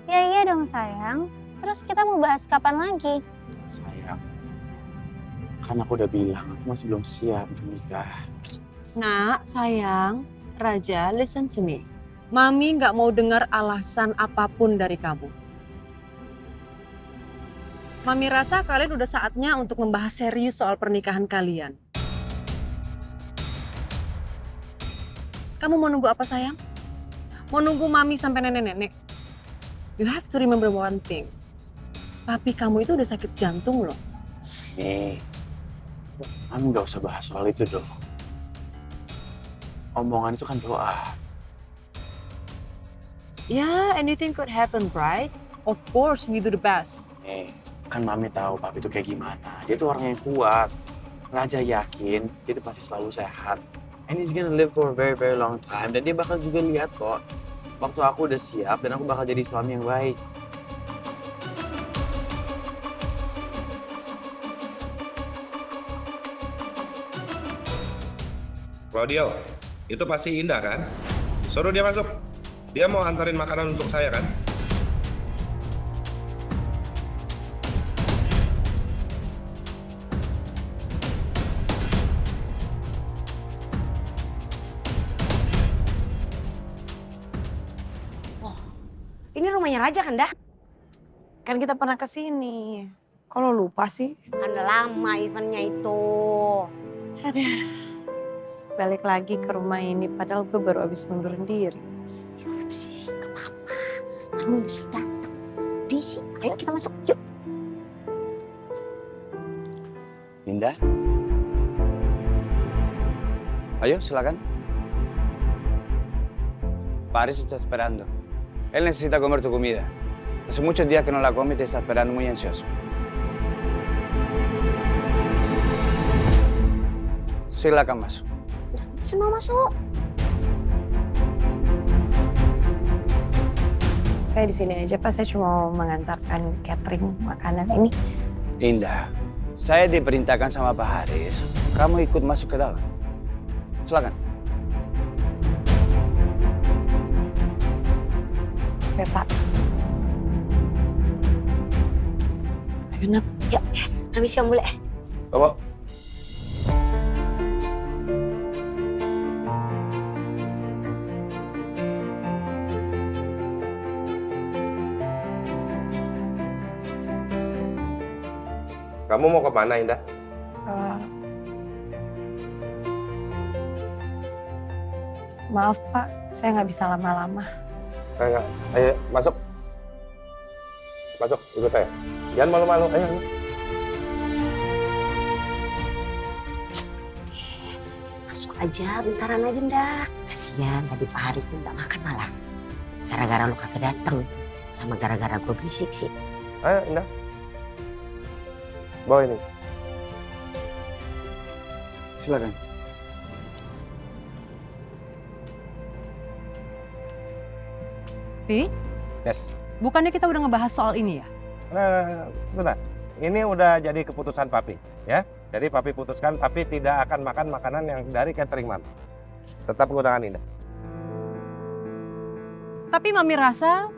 Speaker 7: Ya iya dong sayang. Terus kita mau bahas kapan lagi?
Speaker 2: Sayang, kan aku udah bilang aku masih belum siap untuk nikah.
Speaker 3: Nak, sayang, Raja, listen to me. Mami nggak mau dengar alasan apapun dari kamu. Mami rasa kalian udah saatnya untuk membahas serius soal pernikahan kalian. Kamu mau nunggu apa sayang? Mau nunggu Mami sampai nenek-nenek? You have to remember one thing. Papi kamu itu udah sakit jantung loh.
Speaker 2: Nih, Mami gak usah bahas soal itu dong. Omongan itu kan doa.
Speaker 3: Yeah, anything could happen, right? Of course, we do the best.
Speaker 2: Nih, kan Mami tahu papi itu kayak gimana. Dia tuh orang yang kuat. Raja yakin dia tuh pasti selalu sehat. And he's gonna live for a very, very long time. Dan dia bakal juga lihat kok waktu aku udah siap dan aku bakal jadi suami yang baik.
Speaker 10: Claudio, itu pasti Indah kan? Suruh dia masuk. Dia mau antarin makanan untuk saya kan?
Speaker 4: Ini rumahnya Raja kan dah?
Speaker 1: Kan kita pernah kesini. Kalau lupa sih?
Speaker 4: Kan udah lama eventnya itu.
Speaker 1: Aduh. Balik lagi ke rumah ini padahal gue baru habis mundurin diri.
Speaker 4: Gak apa-apa. Kamu bisa datang. Desi, ayo kita masuk. Yuk.
Speaker 8: Indah. Ayo, silakan. Pak Haris está esperando. Él necesita comer tu comida. Hace muchos días que no la come y te está esperando muy ansioso. Silakan masuk.
Speaker 4: Semua masuk.
Speaker 1: Saya di sini aja Pak, saya cuma mau mengantarkan catering makanan ini.
Speaker 8: Indah, saya diperintahkan sama Pak Haris. Kamu ikut masuk ke dalam. Silakan.
Speaker 1: Ya Pak. Ayo Nat.
Speaker 4: Yuk, permisi Om Bule.
Speaker 6: Bawa. Kamu mau kemana, Indah?
Speaker 1: Maaf Pak, saya nggak bisa lama-lama.
Speaker 6: Enggak. Ayo, masuk. Masuk, ikut saya. Jangan malu-malu, ayo.
Speaker 4: Masuk aja, bentaran aja ndah. Kasian tadi Pak Haris tuh nggak makan malah. Gara-gara lu kagak dateng. Sama gara-gara gue berisik sih.
Speaker 6: Ayo, Indah. Bawa ini.
Speaker 8: Silakan.
Speaker 11: Pi,
Speaker 6: Yes.
Speaker 11: bukannya kita udah ngebahas soal ini ya?
Speaker 6: Nah, bentar. Ini udah jadi keputusan Papi, ya. Jadi Papi putuskan Papi tidak akan makan makanan yang dari catering Mami. Tetap menggunakan Indah.
Speaker 11: Tapi Mami rasa,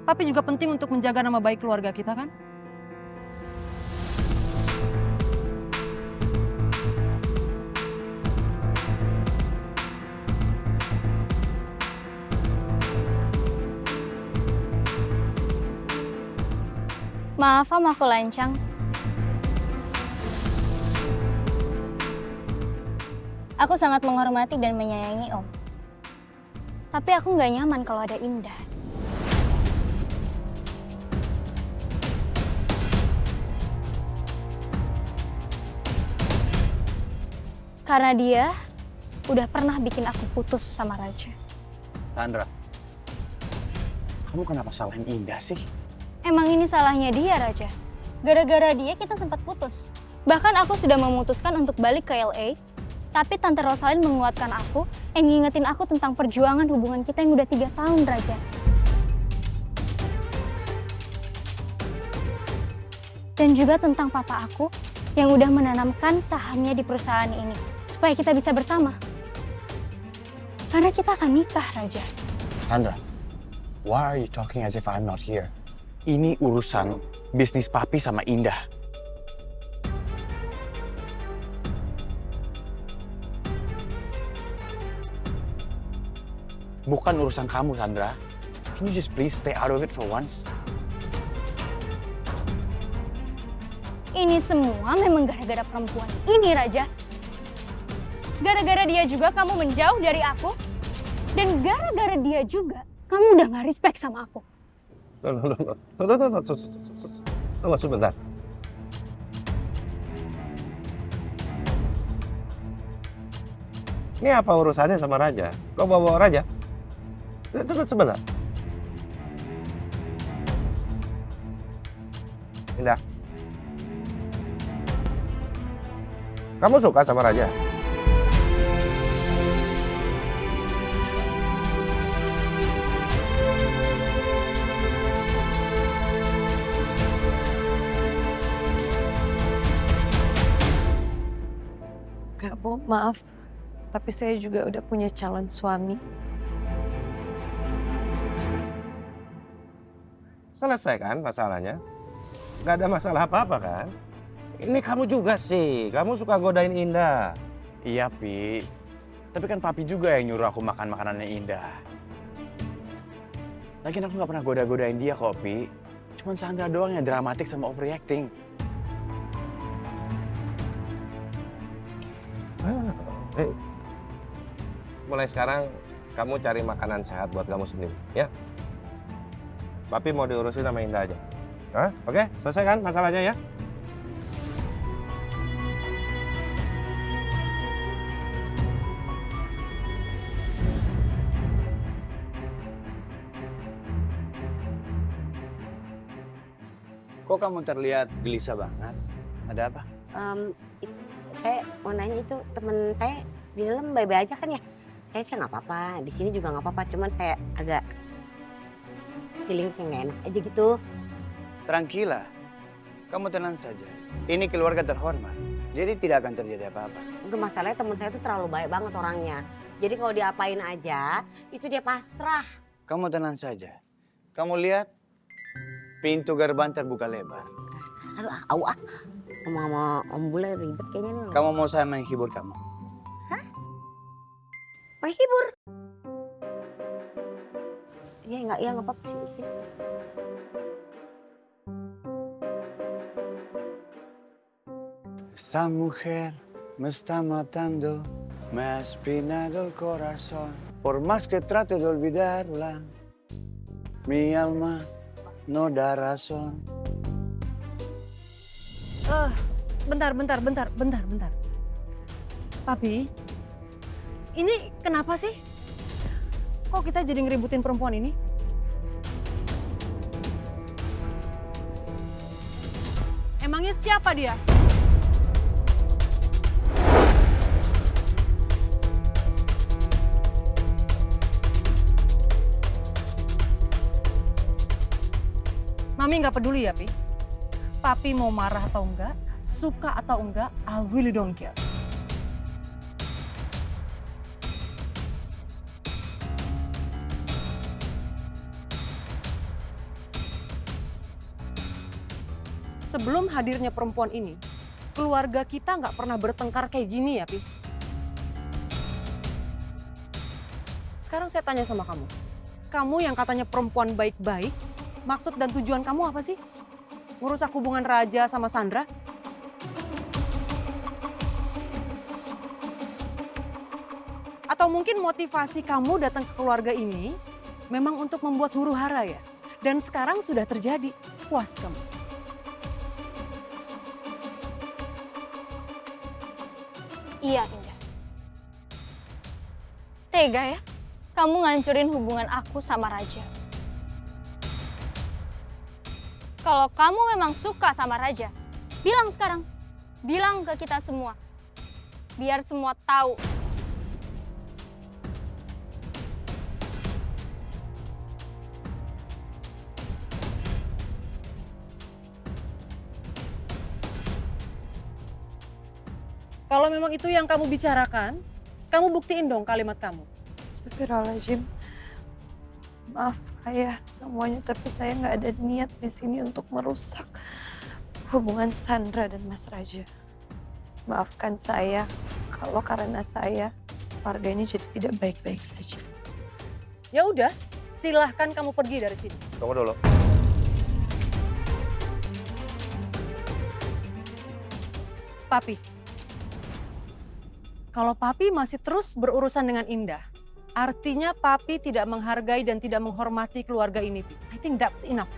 Speaker 11: Papi juga penting untuk menjaga nama baik keluarga kita kan?
Speaker 7: Maaf Om, aku lancang. Aku sangat menghormati dan menyayangi Om. Tapi aku nggak nyaman kalau ada Indah. Karena dia udah pernah bikin aku putus sama Raja.
Speaker 2: Sandra, kamu kenapa salahin Indah sih?
Speaker 7: Emang ini salahnya dia, Raja. Gara-gara dia kita sempat putus. Bahkan aku sudah memutuskan untuk balik ke LA, tapi Tante Rosalyn menguatkan aku dan ngingetin aku tentang perjuangan hubungan kita yang udah 3 tahun, Raja. Dan juga tentang papa aku yang udah menanamkan sahamnya di perusahaan ini, supaya kita bisa bersama. Karena kita akan nikah, Raja.
Speaker 2: Sandra, why are you talking as if I'm not here? Ini urusan bisnis Papi sama Indah. Bukan urusan kamu, Sandra. Can you just please stay out of it for once?
Speaker 7: Ini semua memang gara-gara perempuan ini, Raja. Gara-gara dia juga kamu menjauh dari aku. Dan gara-gara dia juga kamu udah gak respect sama aku.
Speaker 6: Tunggu sebentar. Ini apa urusannya sama Raja? Kau bawa Raja? Tunggu sebentar. Indah. Kamu suka sama Raja?
Speaker 1: Enggak, Bu, maaf. Tapi saya juga udah punya calon suami.
Speaker 6: Selesai kan masalahnya? Gak ada masalah apa-apa kan? Ini kamu juga sih, kamu suka godain Indah.
Speaker 2: Iya, Pi. Tapi kan Papi juga yang nyuruh aku makan makanannya Indah.
Speaker 8: Lagian aku nggak pernah goda-godain dia kok, Pi. Cuman Sandra doang yang dramatik sama overreacting.
Speaker 10: Mulai sekarang kamu cari makanan sehat buat kamu sendiri, ya? Papi mau diurusin sama Indah aja. Hah? Oke, selesai kan masalahnya ya?
Speaker 8: Kok kamu terlihat gelisah banget? Ada apa?
Speaker 4: Saya mau nanya itu temen saya di dalam baik-baik aja kan ya? Saya nggak apa-apa, di sini juga nggak apa-apa. Cuman saya agak feeling kayak nggak enak aja gitu.
Speaker 8: Tranquila, kamu tenang saja. Ini keluarga terhormat, jadi tidak akan terjadi apa-apa.
Speaker 4: Enggak, masalahnya temen saya tuh terlalu baik banget orangnya. Jadi kalau diapain aja, itu dia pasrah.
Speaker 8: Kamu tenang saja. Kamu lihat, pintu gerbang terbuka lebar.
Speaker 4: Aduh, sama Om Bule ribet kayaknya nih.
Speaker 8: Kamu mau saya menghibur kamu?
Speaker 4: Menghibur? Iya nggak apa-apa sih.
Speaker 8: Esta mujer me está matando, me ha espinado el corazón. Por más que trate de olvidarla, mi alma no da razón.
Speaker 11: Bentar. Papi, ini kenapa sih? Kok kita jadi ngeributin perempuan ini? Emangnya siapa dia? Mami nggak peduli ya, Pi? Papi mau marah atau enggak, suka atau enggak, I really don't care. Sebelum hadirnya perempuan ini, keluarga kita nggak pernah bertengkar kayak gini ya, Pi. Sekarang saya tanya sama kamu. Kamu yang katanya perempuan baik-baik, maksud dan tujuan kamu apa sih? Ngerusak hubungan Raja sama Sandra? Atau mungkin motivasi kamu datang ke keluarga ini memang untuk membuat huru-hara ya? Dan sekarang sudah terjadi. Puas kamu.
Speaker 7: Iya, Indah. Tega ya, kamu ngancurin hubungan aku sama Raja. Kalau kamu memang suka sama Raja, bilang sekarang. Bilang ke kita semua. Biar semua tahu.
Speaker 11: Kalau memang itu yang kamu bicarakan, kamu buktiin dong kalimat kamu.
Speaker 1: Astagfirullahaladzim. Maaf ayah semuanya, tapi saya nggak ada niat di sini untuk merusak hubungan Sandra dan Mas Raja. Maafkan saya kalau karena saya keluarga ini jadi tidak baik-baik saja.
Speaker 11: Ya udah, silahkan kamu pergi dari sini.
Speaker 10: Tunggu dulu.
Speaker 11: Papi, kalau Papi masih terus berurusan dengan Indah, artinya Papi tidak menghargai dan tidak menghormati keluarga ini. I think that's enough.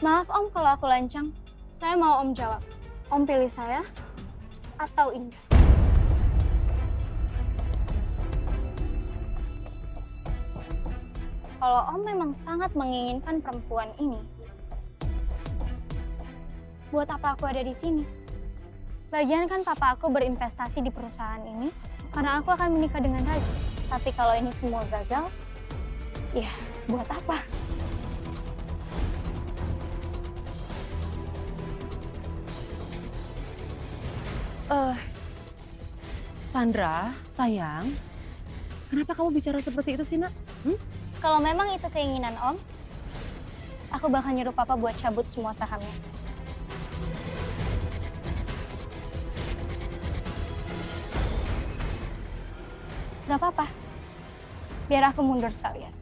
Speaker 7: Maaf Om kalau aku lancang. Saya mau Om jawab. Om pilih saya atau Indah? Kalau Om memang sangat menginginkan perempuan ini, buat apa aku ada di sini? Lagian kan papa aku berinvestasi di perusahaan ini karena aku akan menikah dengan Raja. Tapi kalau ini semua gagal, ya buat apa?
Speaker 11: Sandra, sayang, kenapa kamu bicara seperti itu sih, Nak?
Speaker 7: Kalau memang itu keinginan Om, aku bakal nyuruh papa buat cabut semua sahamnya. Gak apa-apa. Biar aku mundur sekalian.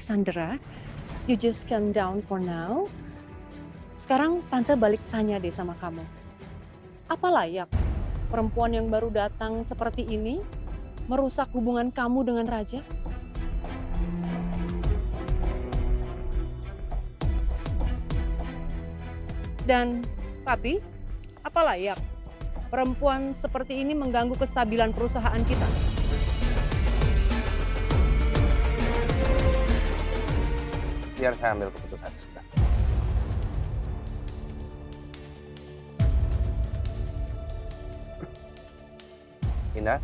Speaker 11: Sandra, you just calm down for now. Sekarang Tante balik tanya deh sama kamu. Apa layak perempuan yang baru datang seperti ini merusak hubungan kamu dengan Raja? Dan Papi, apa layak perempuan seperti ini mengganggu kestabilan perusahaan kita?
Speaker 10: Biar saya ambil keputusan sebentar. Indah,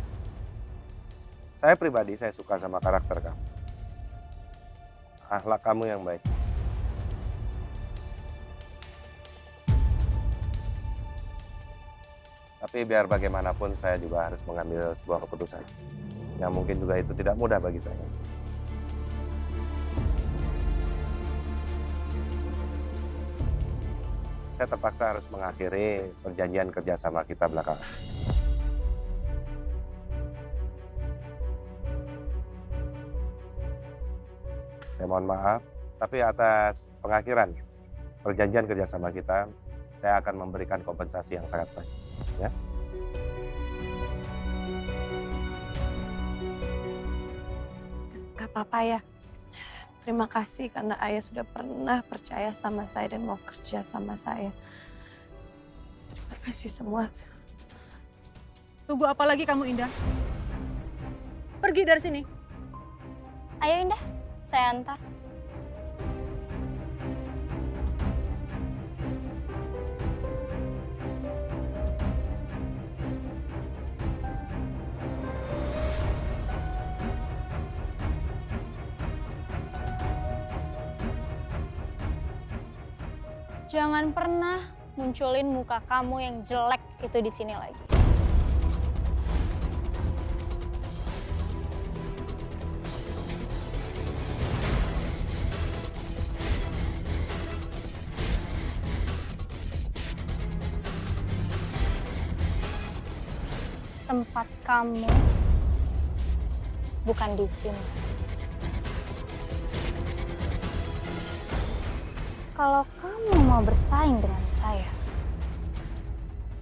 Speaker 10: saya pribadi saya suka sama karakter kamu. Akhlak kamu yang baik. Tapi biar bagaimanapun saya juga harus mengambil sebuah keputusan. Yang mungkin juga itu tidak mudah bagi saya. Saya terpaksa harus mengakhiri perjanjian kerjasama kita belakangan. Saya mohon maaf, tapi atas pengakhiran perjanjian kerjasama kita, saya akan memberikan kompensasi yang sangat baik. Ya.
Speaker 1: Gak apa-apa ya. Terima kasih karena ayah sudah pernah percaya sama saya dan mau kerja sama saya. Terima kasih semua.
Speaker 11: Tunggu apa lagi kamu, Indah? Pergi dari sini.
Speaker 7: Ayo Indah, saya antar. Jangan pernah munculin muka kamu yang jelek itu di sini lagi. Tempat kamu bukan di sini. Kalau kamu mau bersaing dengan saya,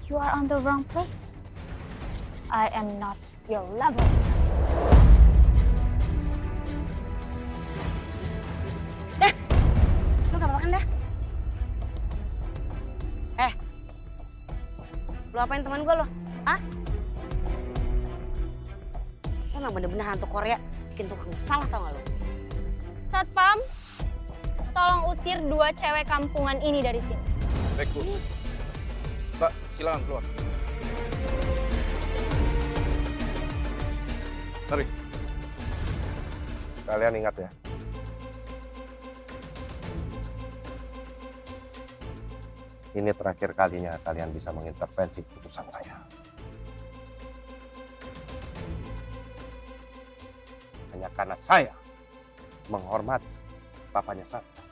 Speaker 7: you are on the wrong place. I am not your level.
Speaker 4: Dah, lu gak apa-apa kan dah? Lu apain teman gue lo? Hah? Lu emang bener-bener hantu Korea, bikin tukang salah tau gak lu?
Speaker 7: Satpam, tolong usir 2 cewek kampungan ini dari sini.
Speaker 2: Baik, Bu. Mbak, silakan keluar. Tarik.
Speaker 10: Kalian ingat ya, ini terakhir kalinya kalian bisa mengintervensi keputusan saya. Hanya karena saya menghormati papanya Sandra,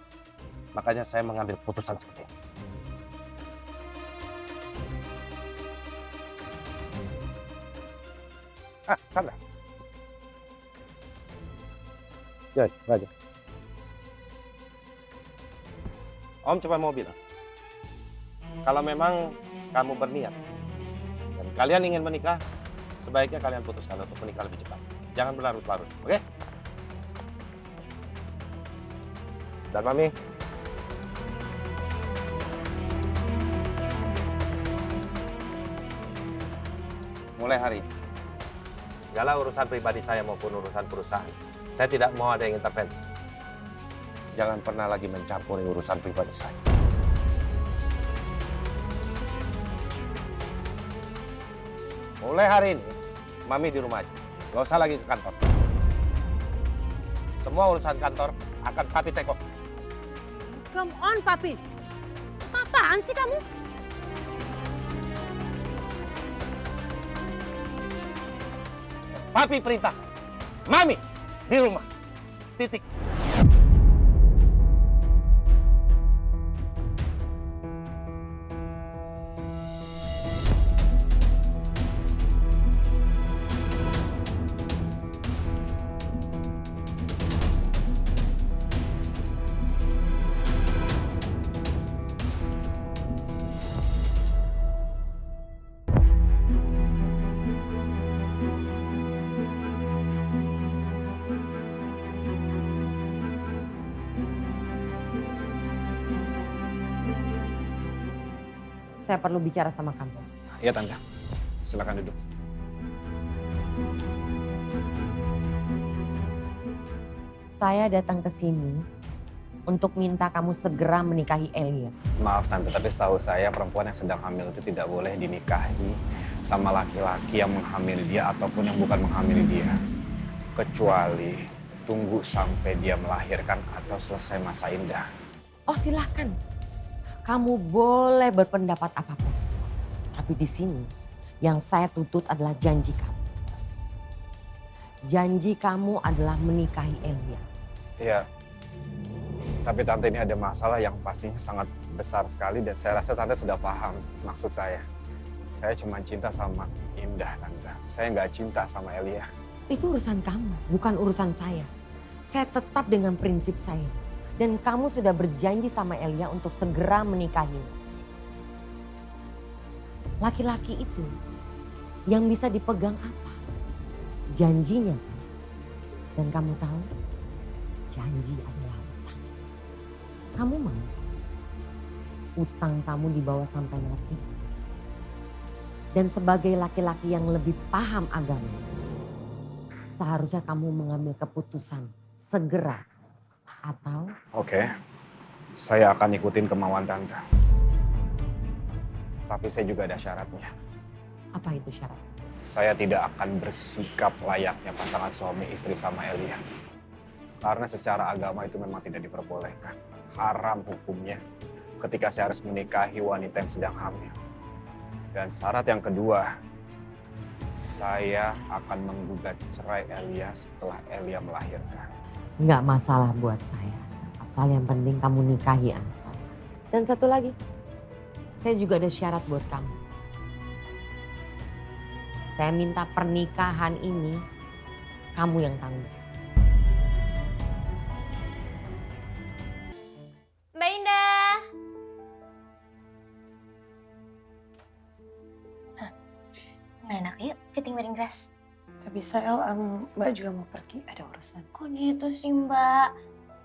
Speaker 10: makanya saya mengambil putusan seperti ini. Sandra. Ya, Raja. Om cuma mau bilang, kalau memang kamu berniat dan kalian ingin menikah, sebaiknya kalian putuskan untuk menikah lebih cepat. Jangan berlarut-larut, oke? Dan Mami, mulai hari ini, segala urusan pribadi saya maupun urusan perusahaan, saya tidak mau ada yang intervensi. Jangan pernah lagi mencampuri urusan pribadi saya. Mulai hari ini, Mami di rumah aja. Gak usah lagi ke kantor. Semua urusan kantor akan Papi take off.
Speaker 11: Come on, Papi. Apaan sih kamu?
Speaker 10: Papi perintah, Mami di rumah. Titik.
Speaker 3: saya perlu bicara sama kamu.
Speaker 5: Iya Tante, silakan duduk.
Speaker 3: Saya datang ke sini untuk minta kamu segera menikahi Elia.
Speaker 5: Maaf Tante, tapi setahu saya perempuan yang sedang hamil itu tidak boleh dinikahi sama laki-laki yang menghamili dia ataupun yang bukan menghamili dia. Kecuali tunggu sampai dia melahirkan atau selesai masa indah.
Speaker 3: Oh silahkan, kamu boleh berpendapat apapun. Tapi di sini yang saya tuntut adalah janji kamu. Janji kamu adalah menikahi Elia.
Speaker 5: Iya, tapi Tante ini ada masalah yang pastinya sangat besar sekali dan saya rasa Tante sudah paham maksud saya. Saya cuma cinta sama Indah Tante, saya nggak cinta sama Elia.
Speaker 3: Itu urusan kamu, bukan urusan saya. Saya tetap dengan prinsip saya. Dan kamu sudah berjanji sama Elia untuk segera menikahinya. Laki-laki itu yang bisa dipegang apa? Janjinya kan? Dan kamu tahu, janji adalah utang. Kamu mau utang kamu dibawa sampai mati? Dan sebagai laki-laki yang lebih paham agama, seharusnya kamu mengambil keputusan segera atau...
Speaker 5: Oke, saya akan ikutin kemauan Tante. Tapi saya juga ada syaratnya.
Speaker 3: Apa itu syarat?
Speaker 5: Saya tidak akan bersikap layaknya pasangan suami istri sama Elia. Karena secara agama itu memang tidak diperbolehkan. Haram hukumnya ketika saya harus menikahi wanita yang sedang hamil. Dan syarat yang kedua, saya akan menggugat cerai Elia setelah Elia melahirkan.
Speaker 3: Nggak masalah buat saya. Asal yang penting kamu nikahi anak saya. Dan satu lagi, saya juga ada syarat buat kamu. Saya minta pernikahan ini kamu yang tanggung.
Speaker 7: Mbak Indah. Enak yuk fitting wedding dress.
Speaker 1: Gak bisa El, Mbak juga mau pergi, ada urusan.
Speaker 7: Kok gitu sih Mbak?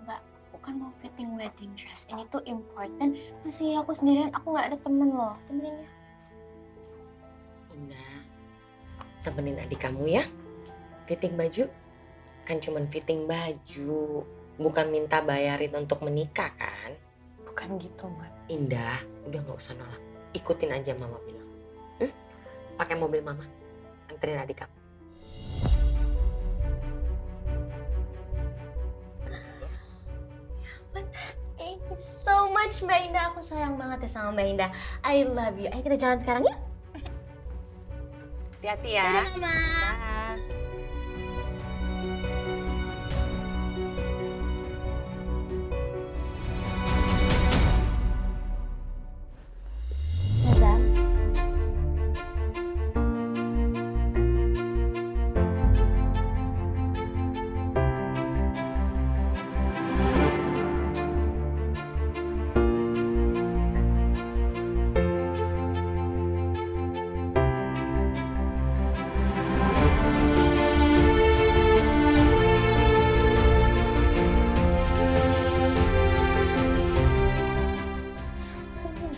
Speaker 7: Mbak, aku kan mau fitting wedding dress. Ini tuh important. Masih aku sendirian, aku gak ada temen loh. Temenin ya.
Speaker 3: Indah, temenin adik kamu ya. Fitting baju, kan cuman fitting baju. Bukan minta bayarin untuk menikah kan?
Speaker 1: Bukan gitu, Mat.
Speaker 3: Indah, udah gak usah nolak. Ikutin aja mama bilang. Pakai mobil mama, anterin adik kamu.
Speaker 7: Thank you so much Mbak Indah. Aku sayang banget ya sama Mbak Indah. I love you. Ayo kita jalan sekarang yuk.
Speaker 3: Hati-hati ya.
Speaker 7: Dadah, Mama.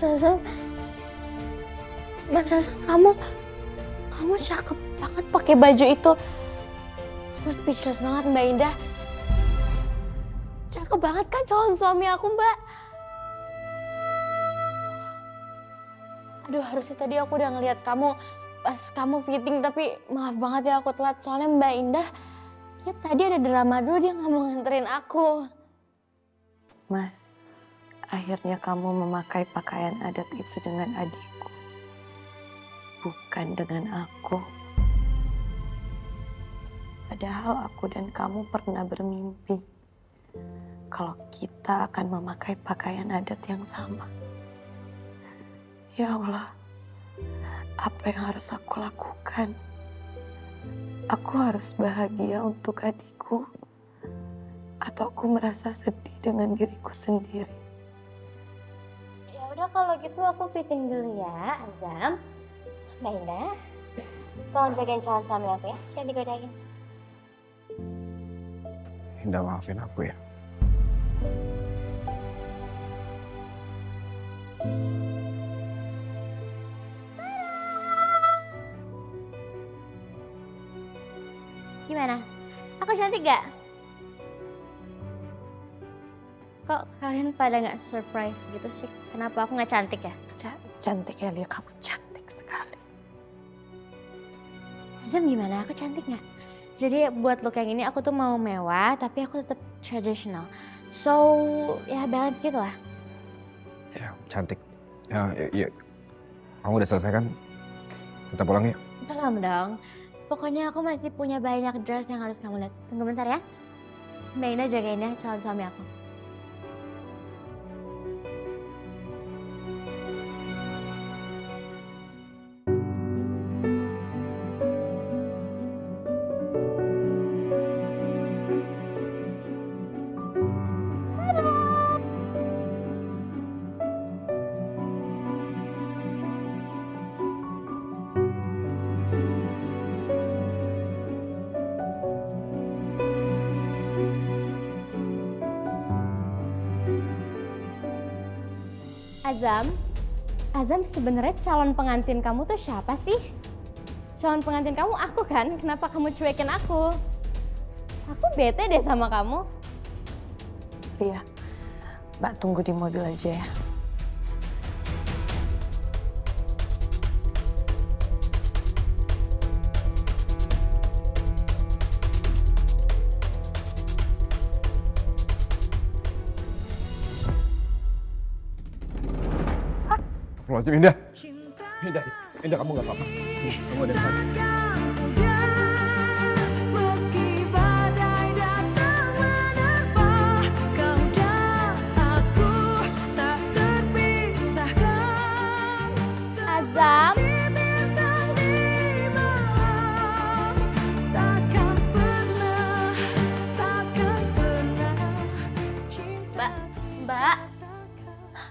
Speaker 7: Azam. Mas Azam, kamu cakep banget pakai baju itu. Aku speechless banget Mbak Indah. Cakep banget kan calon suami aku Mbak. Aduh harusnya tadi aku udah ngeliat kamu pas kamu fitting tapi maaf banget ya aku telat. Soalnya Mbak Indah ya tadi ada drama dulu dia nggak mau nganterin aku.
Speaker 1: Mas, akhirnya kamu memakai pakaian adat itu dengan adikku. Bukan dengan aku. Padahal aku dan kamu pernah bermimpi kalau kita akan memakai pakaian adat yang sama. Ya Allah, apa yang harus aku lakukan? Aku harus bahagia untuk adikku atau aku merasa sedih dengan diriku sendiri?
Speaker 7: Ya udah kalau gitu aku fitting dulu ya Azam. Mbak Indah, tolong jagain calon suami aku ya, jangan digodain.
Speaker 5: Indah maafin aku ya.
Speaker 7: Gimana? Aku cantik gak? Kok kalian pada gak surprise gitu sih? Kenapa aku gak cantik ya?
Speaker 1: Cantik Elia, kamu cantik sekali.
Speaker 7: Azam gimana? Aku cantik gak? Jadi buat look yang ini aku tuh mau mewah tapi aku tetap traditional. So ya balance gitu lah.
Speaker 5: Ya, cantik. Ya, kamu udah selesai kan? Kita pulang yuk.
Speaker 7: Belum dong. Pokoknya aku masih punya banyak dress yang harus kamu lihat. Tunggu bentar ya. Mbak Ina jagain ya calon suami aku. Azam sebenarnya calon pengantin kamu tuh siapa sih? Calon pengantin kamu aku kan? Kenapa kamu cuekin aku? Aku bete deh sama kamu.
Speaker 1: Lia, Mbak tunggu di mobil aja ya.
Speaker 5: Masih Indah. Indah kamu gak apa-apa. Kamu ada di sana.
Speaker 7: Azam. Mbak.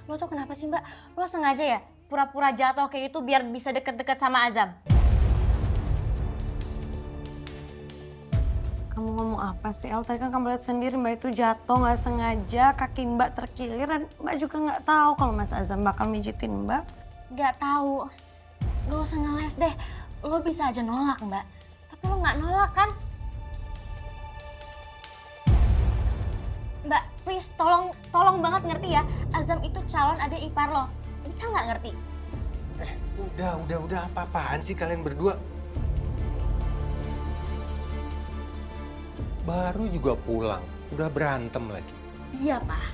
Speaker 7: Lo tuh kenapa sih Mbak? Lo sengaja ya pura-pura jatuh kayak gitu biar bisa deket-deket sama Azam?
Speaker 1: Kamu ngomong apa sih El? Tadi kan kamu lihat sendiri Mbak itu jatuh nggak sengaja, kaki Mbak terkilir dan Mbak juga nggak tahu kalau Mas Azam bakal mijitin Mbak.
Speaker 7: Nggak tahu. Gak usah ngeles deh. Lo bisa aja nolak Mbak. Tapi lo nggak nolak kan? Mbak, please tolong banget ngerti ya. Azam itu calon adik ipar lo. Bisa nggak ngerti?
Speaker 6: Udah, apa-apaan sih kalian berdua? Baru juga pulang, udah berantem lagi.
Speaker 7: Iya, Pak.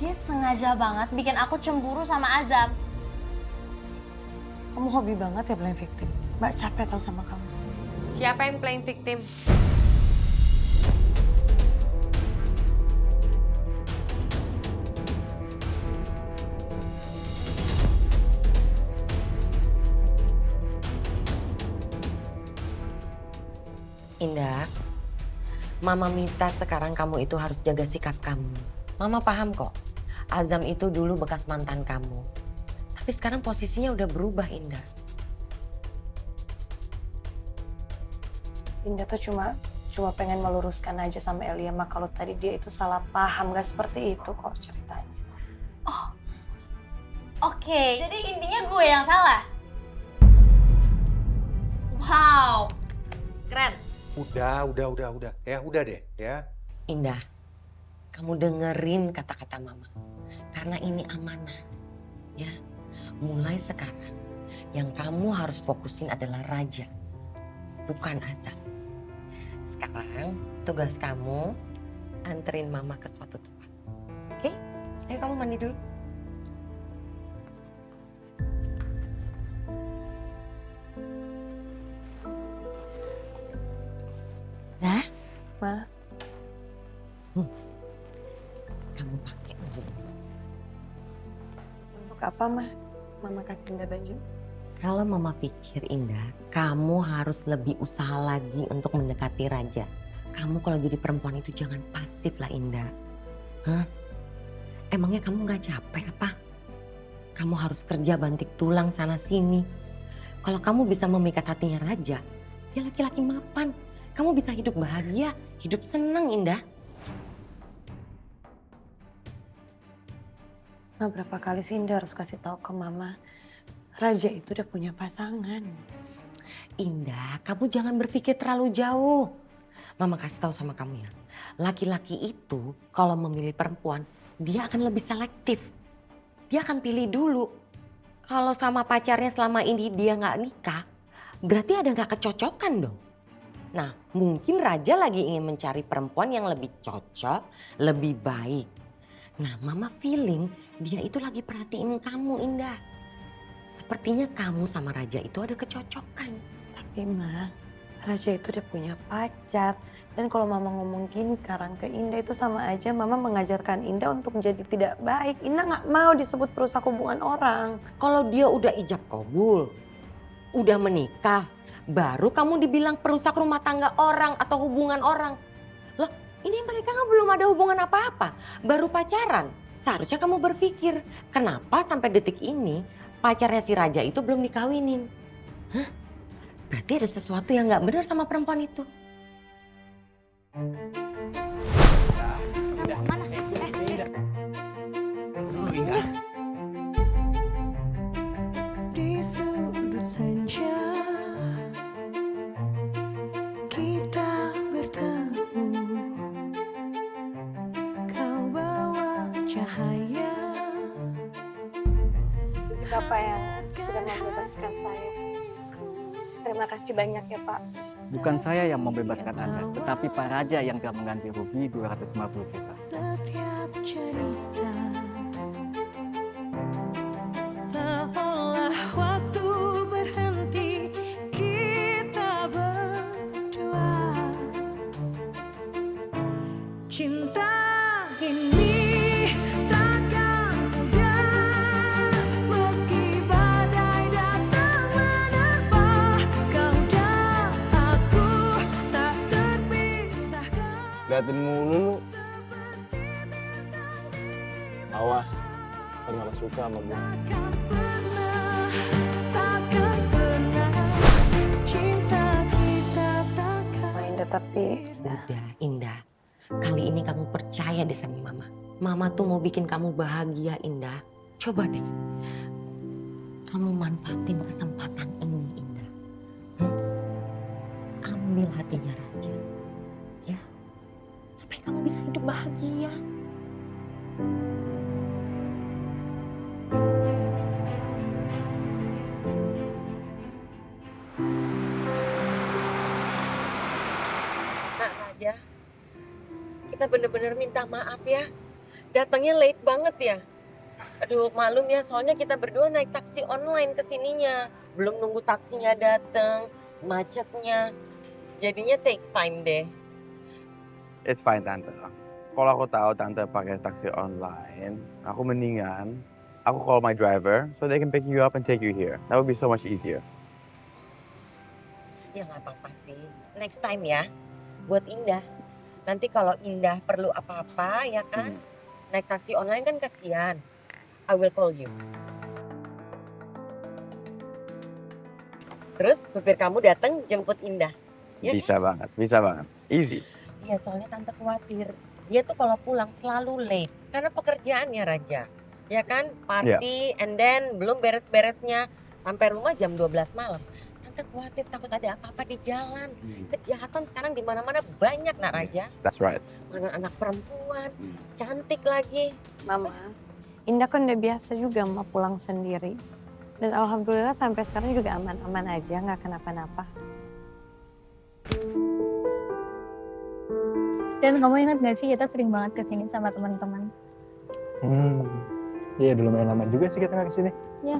Speaker 7: Dia sengaja banget bikin aku cemburu sama Azam.
Speaker 1: Kamu hobi banget ya playing victim. Mbak capek tau sama kamu.
Speaker 3: Siapa yang playing victim? Indah, Mama minta sekarang kamu itu harus jaga sikap kamu. Mama paham kok, Azam itu dulu bekas mantan kamu. Tapi sekarang posisinya udah berubah, Indah.
Speaker 1: Indah tuh cuma pengen meluruskan aja sama Elia, Mak. Kalau tadi dia itu salah paham, gak seperti itu kok ceritanya.
Speaker 7: Oh, oke. Jadi intinya gue yang salah? Wow, keren.
Speaker 6: Udah. Ya, udah deh, ya.
Speaker 3: Indah, kamu dengerin kata-kata Mama. Karena ini amanah, ya. Mulai sekarang, yang kamu harus fokusin adalah Raja, bukan Azam. Sekarang, tugas kamu anterin Mama ke suatu tempat. Oke? Ayo kamu mandi dulu. Nah,
Speaker 1: Ma,
Speaker 3: kamu pakai baju ini.
Speaker 1: untuk apa, Ma? Mama kasih Indah baju.
Speaker 3: Kalau Mama pikir Indah, kamu harus lebih usaha lagi untuk mendekati Raja. Kamu kalau jadi perempuan itu jangan pasif lah Indah. Hah? Emangnya kamu gak capek apa? Kamu harus kerja banting tulang sana sini. Kalau kamu bisa memikat hatinya Raja, dia laki-laki mapan. Kamu bisa hidup bahagia, hidup senang Indah.
Speaker 1: Ma, berapa kali sih Indah harus kasih tahu ke Mama, Raja itu udah punya pasangan.
Speaker 3: Indah, kamu jangan berpikir terlalu jauh. Mama kasih tahu sama kamu ya. Laki-laki itu kalau memilih perempuan, dia akan lebih selektif. Dia akan pilih dulu. Kalau sama pacarnya selama ini dia nggak nikah, berarti ada nggak kecocokan dong. Nah, mungkin Raja lagi ingin mencari perempuan yang lebih cocok, lebih baik. Nah, Mama feeling dia itu lagi perhatiin kamu, Indah. Sepertinya kamu sama Raja itu ada kecocokan.
Speaker 1: Tapi Ma, Raja itu udah punya pacar. Dan kalau Mama ngomong gini sekarang ke Indah itu sama aja Mama mengajarkan Indah untuk menjadi tidak baik. Indah nggak mau disebut perusak hubungan orang.
Speaker 3: Kalau dia udah ijab kabul, udah menikah, baru kamu dibilang perusak rumah tangga orang atau hubungan orang. Loh, ini mereka kan belum ada hubungan apa-apa, baru pacaran. Seharusnya kamu berpikir, kenapa sampai detik ini pacarnya si Raja itu belum dikawinin? Hah? Berarti ada sesuatu yang nggak benar sama perempuan itu.
Speaker 12: Di sudut senja kita bertemu, kau bawa cahaya.
Speaker 1: Bapak yang sudah membebaskan saya. Terima kasih banyak ya Pak.
Speaker 13: Bukan saya yang membebaskan Anda, tetapi Pak Raja yang telah mengganti rugi 250 juta.
Speaker 12: Setiap cerita seolah waktu berhenti, kita berdua. Cinta ini takkan mudah, meski badai datang menerpa. Kau dan aku tak terpisahkan.
Speaker 5: Liatin mulu lu. Awas, ntar suka sama gue.
Speaker 12: Takkan pernah cinta kita takkan.
Speaker 1: Ma Indah tapi
Speaker 3: Udah, Indah. Kali ini kamu percaya deh sama Mama. Mama tuh mau bikin kamu bahagia, Indah. Coba deh. Kamu manfaatin kesempatan ini, Indah. Ambil hatinya Raja. Ya. Supaya kamu bisa hidup bahagia. Nah, Raja. Kita bener-bener minta maaf ya. Datangnya late banget ya. Aduh, maklum ya, soalnya kita berdua naik taksi online ke sininya. Belum nunggu taksinya datang, macetnya. Jadinya takes time deh.
Speaker 2: It's fine Tante. Kalau aku tahu Tante pakai taksi online, aku mendingan aku call my driver so they can pick you up and take you here. That would be so much easier.
Speaker 3: Ya nggak apa-apa sih. Next time ya, buat Indah. Nanti kalau Indah perlu apa-apa ya kan, naik taksi online kan kasihan. I will call you. Terus supir kamu datang jemput Indah. Ya?
Speaker 2: Bisa banget, bisa banget. Easy.
Speaker 3: Iya, soalnya Tante khawatir. Dia tuh kalau pulang selalu late. Karena pekerjaannya Raja. Ya kan, party and then belum beres-beresnya. Sampai rumah jam 12 malam. Tante khawatir takut ada apa-apa di jalan. Kejahatan sekarang di mana-mana banyak nak Raja.
Speaker 2: That's right.
Speaker 3: Mana anak perempuan, cantik lagi.
Speaker 1: Mama, Indah kan udah biasa juga mau pulang sendiri. Dan alhamdulillah sampai sekarang juga aman-aman aja, nggak kenapa-napa.
Speaker 7: Dan kamu ingat gak sih kita sering banget kesini sama teman-teman?
Speaker 9: Iya, udah lumayan lama juga sih kita nggak kesini.
Speaker 7: Ya.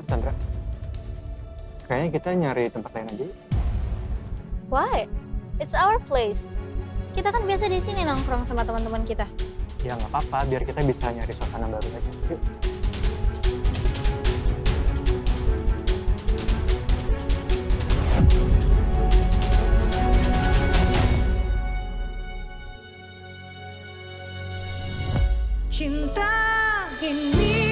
Speaker 9: Sandra, kayaknya kita nyari tempat lain aja yuk.
Speaker 7: Why? It's our place. Kita kan biasa di sini nongkrong sama teman-teman kita.
Speaker 9: Ya nggak apa-apa, biar kita bisa nyari suasana baru aja. Yuk.
Speaker 12: Cinta ini